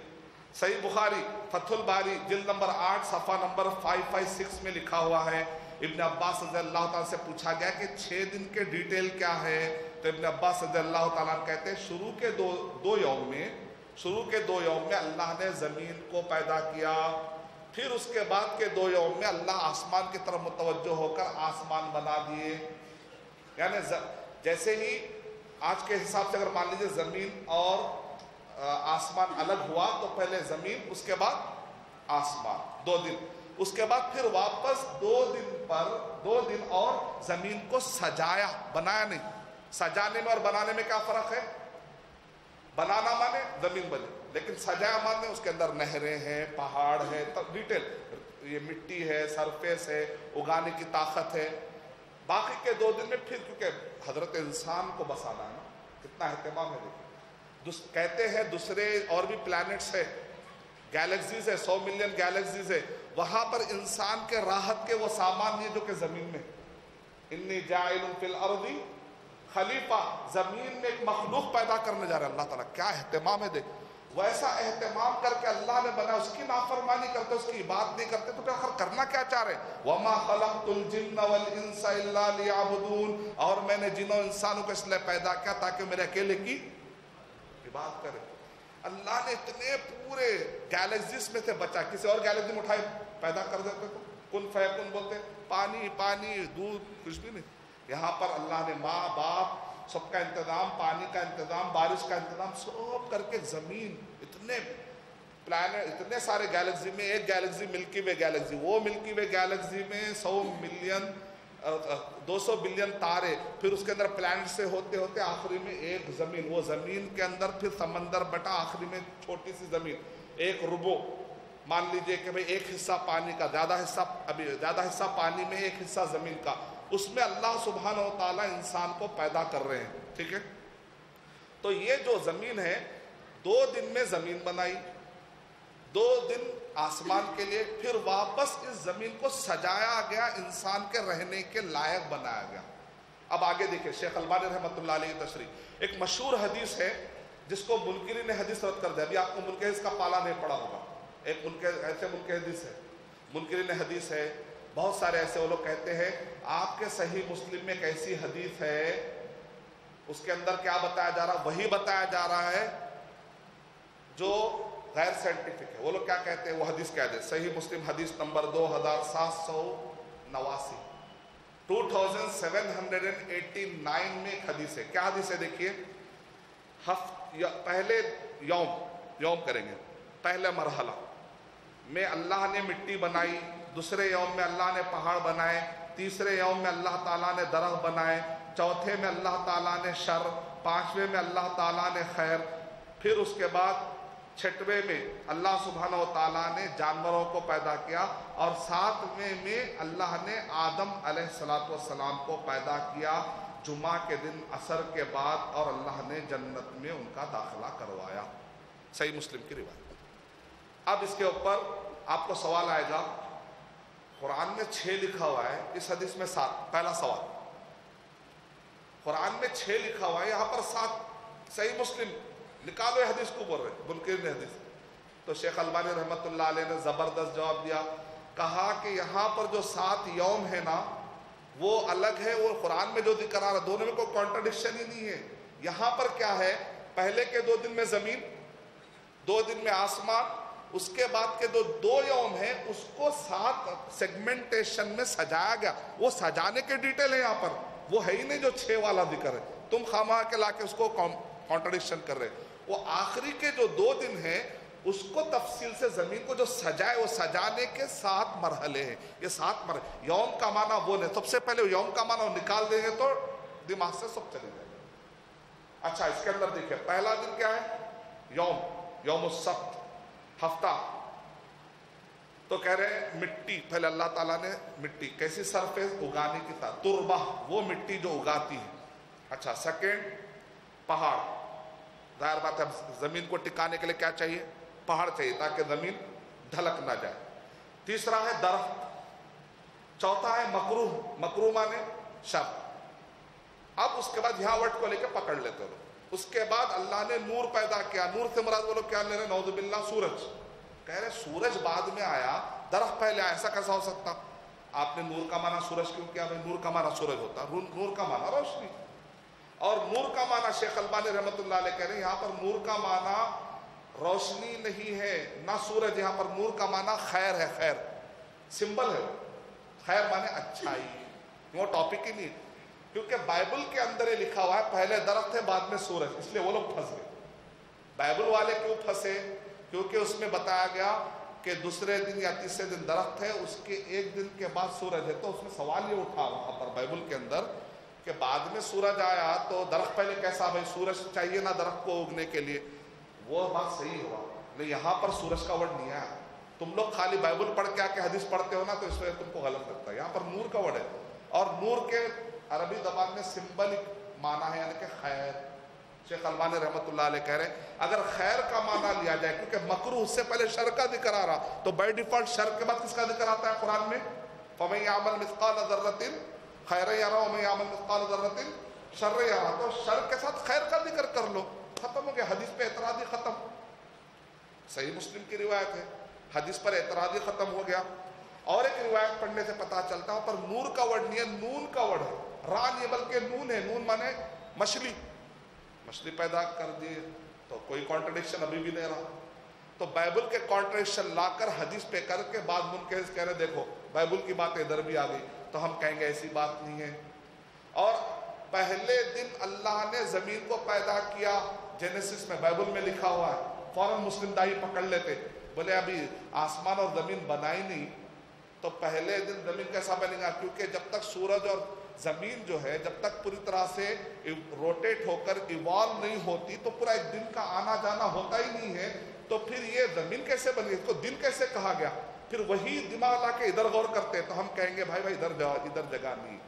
صحیح بخاری فتح الباری جلد نمبر 8 صفحہ نمبر 556 میں لکھا ہوا ہے. ابن عباس رضی اللہ تعالیٰ سے پوچھا گیا کہ 6 دن کے ڈیٹیل کیا ہے. تو ابن عباس رضی اللہ تعالیٰ کہتے ہیں شروع کے دو یوم میں اللہ نے زمین کو پیدا کیا. پھر اس کے بعد کے 2 یوم میں اللہ آسمان کی طرف متوجہ ہو کر آسمان بنا دیے. یعنی جیسے ہی آج کے حساب سے اگر مان لیجیے زمین اور آسمان الگ ہوا تو پہلے زمین اس کے بعد آسمان 2 دن. اس کے بعد پھر واپس 2 دن اور زمین کو سجایا بنایا نہیں. سجانے میں اور بنانے میں کیا فرق ہے؟ بنانا مانے زمین بنی لیکن سجایا مانے اس کے اندر نہریں ہیں پہاڑ ہے ڈیٹیل یہ مٹی ہے سرفیس ہے اگانے کی طاقت ہے. باقی کے 2 دن میں پھر کیونکہ حضرت انسان کو بسانا ہے نا کتنا اہتمام ہے. دیکھیں کہتے ہیں دوسرے اور بھی پلانٹس ہے گیلیکسیز ہے 100 ملین گیلیکسیز ہے وہاں پر انسان کے راحت کے وہ سامان نہیں جو کہ زمین میں. انی جاعل فی الارض خلیفہ زمین میں ایک مخلوق پیدا کرنے جا رہا ہے اللہ تعالیٰ. کیا اہتمام ہے دیکھ. ویسا اہتمام کر کے اللہ نے بنا اس کی نافرمانی کرتے اس کی بات نہیں کرتے تو پھر آخر کرنا کیا چاہ رہے. وما خلقت الجن والانس الا لیعبدون. اور میں نے جنوں انسانوں کو اس لیے پیدا کیا تاکہ میرے اکیلے کی عبادت کرے. اللہ نے اتنے پورے گیلیکسیز میں سے بچا کسی اور گیلیکسی میں اٹھائے پیدا کر دیتے تو کن فیکن بولتے پانی دودھ کچھ بھی نہیں. یہاں پر اللہ نے ماں باپ سب کا انتظام پانی کا انتظام بارش کا انتظام سب کر کے زمین اتنے پلانٹ اتنے سارے گیلیکسی میں ایک گیلیکسی ملکی وے گیلیکسی وہ ملکی وے گیلیکسی میں 100 ملین 200 بلین تارے پھر اس کے اندر پلانٹ سے ہوتے ہوتے آخری میں ایک زمین وہ زمین کے اندر پھر سمندر بٹا آخری میں چھوٹی سی زمین ایک ربو. مان لیجئے کہ بھئی ایک حصہ پانی کا زیادہ حصہ پانی میں ایک حصہ زمین کا اس میں اللہ سبحانہ و تعالیٰ انسان کو پیدا کر رہے ہیں. ٹھیک ہے. تو یہ جو زمین ہے 2 دن میں زمین بنائی 2 دن آسمان کے لیے، پھر واپس اس زمین کو سجایا گیا، انسان کے رہنے کے لائق بنایا گیا۔ اب آگے دیکھیں شیخ البانی رحمۃ اللہ علیہ تشریح، ایک مشہور حدیث ہے جس کو منکرین حدیث رد کر دیا۔ ابھی آپ کو منکر حدیث کا پالا نہیں پڑا ہوگا، ایک ایسے منکر حدیث ہے، منکرین حدیث ہے، بہت سارے ایسے وہ لوگ کہتے ہیں آپ کے صحیح مسلم میں ایک ایسی حدیث ہے اس کے اندر کیا بتایا جا رہا، وہی بتایا جا رہا ہے جو غیر سائنٹیفک ہے۔ وہ لوگ کیا کہتے ہیں، وہ حدیث کہہ دیں، صحیح مسلم حدیث نمبر 2789، 2789 میں ایک حدیث ہے۔ کیا حدیث ہے دیکھیے، پہلے یوم کریں گے، پہلے مرحلہ میں اللہ نے مٹی بنائی، دوسرے یوم میں اللہ نے پہاڑ بنائے، تیسرے یوم میں اللہ تعالیٰ نے درخت بنائے، چوتھے میں اللہ تعالیٰ نے شر، پانچویں میں اللہ تعالیٰ نے خیر، پھر اس کے بعد چھٹویں میں اللہ سبحانہ و تعالیٰ نے جانوروں کو پیدا کیا، اور ساتویں میں اللہ نے آدم علیہ السلام کو پیدا کیا جمعہ کے دن عصر کے بعد، اور اللہ نے جنت میں ان کا داخلہ کروایا۔ صحیح مسلم کی روایت۔ اب اس کے اوپر آپ کو سوال آئے گا، قرآن میں 6 لکھا ہوا ہے، اس حدیث میں 7۔ پہلا سوال، قرآن میں 6 لکھا ہوا ہے، یہاں پر 7، صحیح مسلم نکالو یہ حدیث کو بول رہے منکرین حدیث۔ تو شیخ البانی رحمۃ اللہ علیہ نے زبردست جواب دیا، کہا کہ یہاں پر جو 7 یوم ہے نا وہ الگ ہے، وہ قرآن میں جو ذکر آ رہا ہے، دونوں میں کوئی کانٹرڈکشن ہی نہیں ہے۔ یہاں پر کیا ہے، پہلے کے 2 دن میں زمین، 2 دن میں آسمان، اس کے بعد کے 2 یوم ہیں اس کو 7 سیگمنٹیشن میں سجایا گیا۔ وہ سجانے کے ڈیٹیل ہے یہاں پر، وہ ہے ہی نہیں جو 6 والا ذکر ہے، تم خامہ کے لا کے اس کو کانٹرڈکشن کر رہے۔ وہ آخری کے جو 2 دن ہیں اس کو تفصیل سے زمین کو جو سجائے، وہ سجانے کے 7 مرحلے ہیں۔ یہ 7 مرحلے، یوم کا معنی وہ نہیں، سب سے پہلے یوم کا معنی وہ نکال دیں گے تو دماغ سے سب چلے جائے گا۔ اچھا اس کے اندر دیکھیں، پہلا دن کیا ہے، یوم السبت، ہفتہ۔ تو کہہ رہے ہیں مٹی، پہلے اللہ تعالیٰ نے مٹی کیسی سرفیس اگانے کی تھا، تربہ، وہ مٹی جو اگاتی ہے۔ اچھا سیکنڈ، پہاڑ، ظاہر بات ہے زمین کو ٹکانے کے لیے کیا چاہیے، پہاڑ چاہیے تاکہ زمین ڈھلک نہ جائے۔ تیسرا ہے درخت، چوتھا ہے مکروہ مانے شر۔ اب اس کے بعد یہاں ورڈ کو لے کے پکڑ لیتے ہو۔ اس کے بعد اللہ نے نور پیدا کیا، نور سے مراد وہ لوگ کیا لے رہے، نعوذ باللہ سورج، کہہ رہے سورج بعد میں آیا، درخت پہلے آیا، ایسا کیسا ہو سکتا؟ آپ نے نور کا معنی سورج کیوں کیا؟ بھائی نور کا معنی سورج ہوتا، نور کا معنی روشنی، اور نور کا معنی شیخ البانی رحمۃ اللہ علیہ کہہ رہے ہیں یہاں پر نور کا معنی روشنی نہیں ہے نہ سورج، یہاں پر نور کا معنی خیر ہے، خیر سمبل ہے، خیر معنی اچھائی، وہ ٹاپک ہی نہیں، کیونکہ بائبل کے اندر یہ لکھا ہوا ہے پہلے درخت ہے بعد میں سورج، اس لیے وہ لوگ پھنس گئے۔ بائبل والے کیوں پھنسے؟ کیونکہ اس میں بتایا گیا کہ دوسرے دن یا تیسرے دن درخت ہے، اس کے 1 دن کے بعد سورج ہے، تو اس میں سوال یہ اٹھا وہاں پر بائبل کے اندر کہ بعد میں سورج آیا تو درخت پہلے کیسا، بھائی سورج چاہیے نا درخت کو اگنے کے لیے، وہ بات صحیح ہوا، لیکن یہاں پر سورج کا ورڈ نہیں آیا۔ تم لوگ خالی بائبل پڑھ کے آ کے حدیث پڑھتے ہو نا تو اس وجہ تم کو غلط لگتا ہے، یہاں پر نور کا ورڈ ہے، اور نور کے عربی زبان میں سمبلک معنی ہے، یعنی کہ خیر۔ شیخ البانی رحمۃ اللہ علیہ کہہ رہے ہیں اگر خیر کا معنی لیا جائے، کیونکہ مکروہ سے پہلے شر کا ذکر آ رہا، تو بائی ڈیفالٹ شر کے بعد کس کا ذکر آتا ہے قرآن میں؟ فَمَن يَعْمَلْ مِثْقَالَ ذَرَّةٍ خَيْرًا يَرَهُ وَمَن يَعْمَلْ مِثْقَالَ ذَرَّةٍ شَرًّا يَرَهُ، تو شر کے ساتھ خیر کا ذکر کر لو، ختم ہو گیا، حدیث پہ اعتراضی ختم۔ صحیح مسلم کی روایت ہے، حدیث پر اعتراضی ختم ہو گیا۔ اور ایک روایت پڑھنے سے پتہ چلتا ہے پر نور کا ورڈ نہیں ہے، نون کا ورڈ ہے، را نہیں بلکہ نون ہے، نون مانے مچھلی، مچھلی پیدا کر دی، تو کوئی کانٹرڈکشن ابھی بھی نہیں رہا۔ تو بائبل کے کانٹرڈکشن لا کر حدیث پہ کر کے بعد منکر کہہ رہے دیکھو بائبل کی بات ادھر بھی آ گئی، تو ہم کہیں گے ایسی بات نہیں ہے۔ اور پہلے دن اللہ نے زمین کو پیدا کیا، جینیسس میں بائبل میں لکھا ہوا ہے، فوراً مسلم دائی پکڑ لیتے، بولے ابھی آسمان اور زمین بنائی نہیں تو پہلے دن زمین کیسا بنے گا؟ کیونکہ جب تک سورج اور زمین جو ہے جب تک پوری طرح سے روٹیٹ ہو کر ایوالو نہیں ہوتی تو پورا ایک دن کا آنا جانا ہوتا ہی نہیں ہے، تو پھر یہ زمین کیسے بنی، اس کو دن کیسے کہا گیا؟ پھر وہی دماغ لا کے ادھر غور کرتے ہیں، تو ہم کہیں گے بھائی ادھر جگہ نہیں،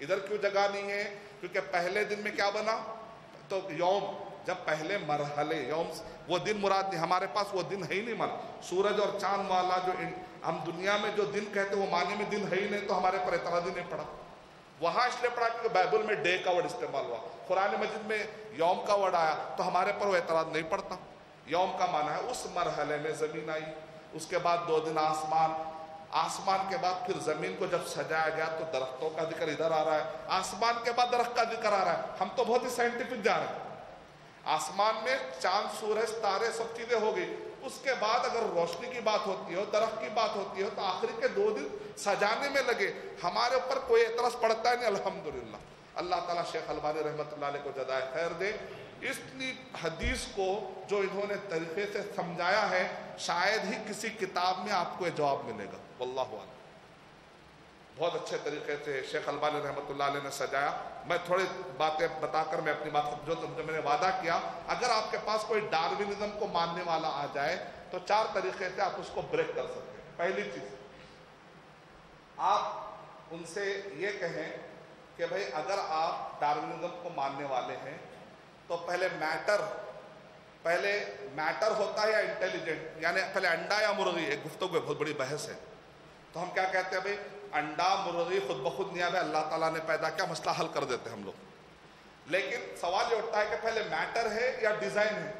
ادھر کیوں جگہ نہیں ہے؟ کیونکہ پہلے دن میں کیا بنا؟ تو یوم جب پہلے مرحلے یوم وہ دن مراد نہیں، ہمارے پاس وہ دن ہے ہی نہیں سورج اور چاند والا جو ہم دنیا میں جو دن کہتے وہ معنی میں دن ہے ہی نہیں، تو ہمارے پر اعتراض ہی نہیں پڑا. وہاں اس لیے پڑھا کیونکہ بائبل میں ڈے کا ورڈ استعمال ہوا، قرآن مجید میں یوم کا ورڈ آیا تو ہمارے پر وہ اعتراض نہیں پڑتا. یوم کا معنی ہے اس مرحلے میں زمین آئی، اس کے بعد 2 دن آسمان کے بعد پھر زمین کو جب سجایا گیا تو درختوں کا ذکر ادھر آ رہا ہے، آسمان کے بعد درخت کا ذکر آ رہا ہے. ہم تو بہت ہی سائنٹیفک جا رہے ہیں. آسمان میں چاند سورج تارے سب چیزیں ہو گئی، اس کے بعد اگر روشنی کی بات ہوتی ہو، درخت کی بات ہوتی ہو، تو آخری کے 2 دن سجانے میں لگے. ہمارے اوپر کوئی اعتراض پڑتا ہے نہیں الحمدللہ. اللہ تعالیٰ شیخ البانی رحمۃ اللہ علیہ کو جزائے خیر دے. اس حدیث کو جو انہوں نے طریقے سے سمجھایا ہے شاید ہی کسی کتاب میں آپ کو یہ جواب ملے گا. واللہ اعلم. بہت اچھے طریقے سے شیخ البانی رحمۃ اللہ علیہ نے سجایا. میں تھوڑی باتیں بتا کر میں اپنی بات جو میں نے وعدہ کیا، اگر آپ کے پاس کوئی ڈاروینزم کو ماننے والا آ جائے تو 4 طریقے سے آپ اس کو بریک کر سکتے ہیں. پہلی چیز، آپ ان سے یہ کہیں کہ بھئی اگر آپ ڈاروینزم کو ماننے والے ہیں تو پہلے میٹر ہوتا ہے یا انٹیلیجنٹ، یعنی پہلے انڈا یا مرغی. ایک گفتگو ہے، بہت بڑی بحث ہے. تو ہم کیا کہتے ہیں بھئی انڈا مرغی خود بخود نہیں آیا، اللہ تعالیٰ نے پیدا کیا، مسئلہ حل کر دیتے ہم لوگ. لیکن سوال یہ اٹھتا ہے کہ پہلے میٹر ہے یا ڈیزائن ہے.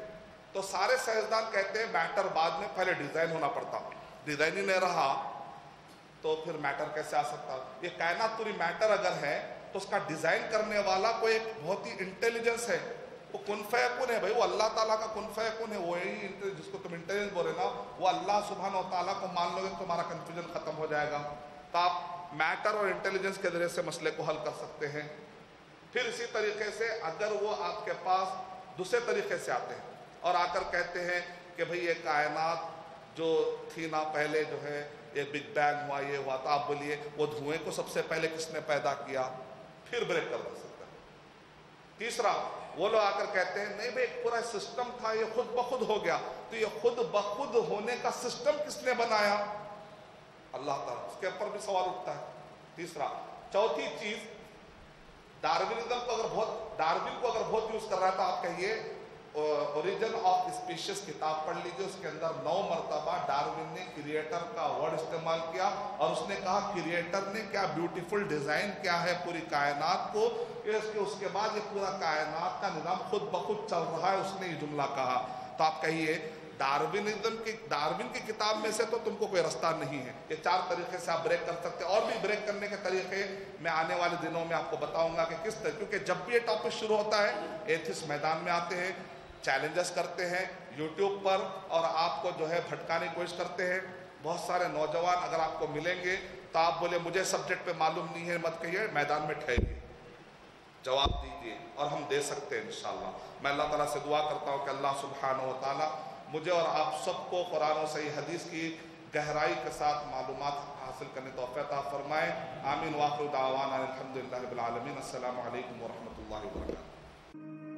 تو سارے سائنسدان کہتے ہیں میٹر بعد میں، پہلے ڈیزائن ہونا پڑتا. ڈیزائن ہی نہیں رہا تو پھر میٹر کیسے آ سکتا. یہ کائنات پوری میٹر اگر ہے تو اس کا ڈیزائن کرنے والا کوئی ایک بہت ہی انٹیلیجنس ہے، وہ کن فیکون ہے. بھائی وہ اللہ تعالیٰ کا کن فیکون ہے، وہی جس کو تم انٹیلیجنس بول رہے نا، وہ اللہ سبحانہ و تعالیٰ کو مان لو گے تمہارا کنفیوژن ختم ہو جائے گا. تو آپ میٹر اور انٹیلیجنس کے ذریعے سے مسئلے کو حل کر سکتے ہیں. پھر اسی طریقے سے اگر وہ آپ کے پاس دوسرے طریقے سے آتے ہیں اور آ کر کہتے ہیں کہ بھئی یہ کائنات جو تھی نا پہلے جو ہے یہ بگ بینگ ہوا، یہ ہوا، تو آپ بولیے وہ دھوئیں کو سب سے پہلے کس نے پیدا کیا، پھر بریک کر دے سکتا ہے. تیسرا، وہ لوگ آ کر کہتے ہیں نہیں بھئی ایک پورا سسٹم تھا، یہ خود بخود ہو گیا. تو یہ خود بخود ہونے کا سسٹم کس نے بنایا؟ اللہ تعالیٰ. اس کے اوپر بھی سوال اٹھتا ہے. تیسرا. چوتھی چیز، ڈاروینزم کو اگر بہت یوز کر رہا ہے تو آپ کہیے اوریجن آف اسپیشیز کتاب پڑھ لیجیے. اس کے اندر 9 مرتبہ ڈاروین نے کریٹر کا ورڈ استعمال کیا اور اس نے کہا کریٹر نے کیا بیوٹیفل ڈیزائن کیا ہے پوری کائنات کو. اس کے بعد یہ پورا کائنات کا نظام خود بخود چل رہا ہے، اس نے یہ جملہ کہا. تو آپ کہیے ڈاروین کی کتاب میں سے تو تم کو کوئی رستہ نہیں ہے. یہ 4 طریقے سے آپ بریک کر سکتے ہیں. اور بھی بریک کرنے کے طریقے میں آنے والے دنوں میں آپ کو بتاؤں گا کہ کس طرح، کیونکہ جب بھی یہ ٹاپک شروع ہوتا ہے ایتھسٹ میدان میں آتے ہیں، چیلنجز کرتے ہیں یوٹیوب پر اور آپ کو جو ہے بھٹکانے کی کوشش کرتے ہیں. بہت سارے نوجوان اگر آپ کو ملیں گے تو آپ بولے مجھے سبجیکٹ پہ معلوم نہیں ہے مت کہیے، میدان میں ٹھہریے، جواب دیجیے اور ہم دے سکتے ہیں انشاءاللہ. میں اللہ تعالیٰ سے دعا کرتا ہوں کہ اللہ سبحانہ و تعالیٰ مجھے اور آپ سب کو قرآن و صحیح حدیث کی گہرائی کے ساتھ معلومات حاصل کرنے توفیق عطا فرمائے. آمین. وآخر دعوانا الحمدللہ رب العالمین. السلام علیکم ورحمۃ اللہ وبرکاتہ.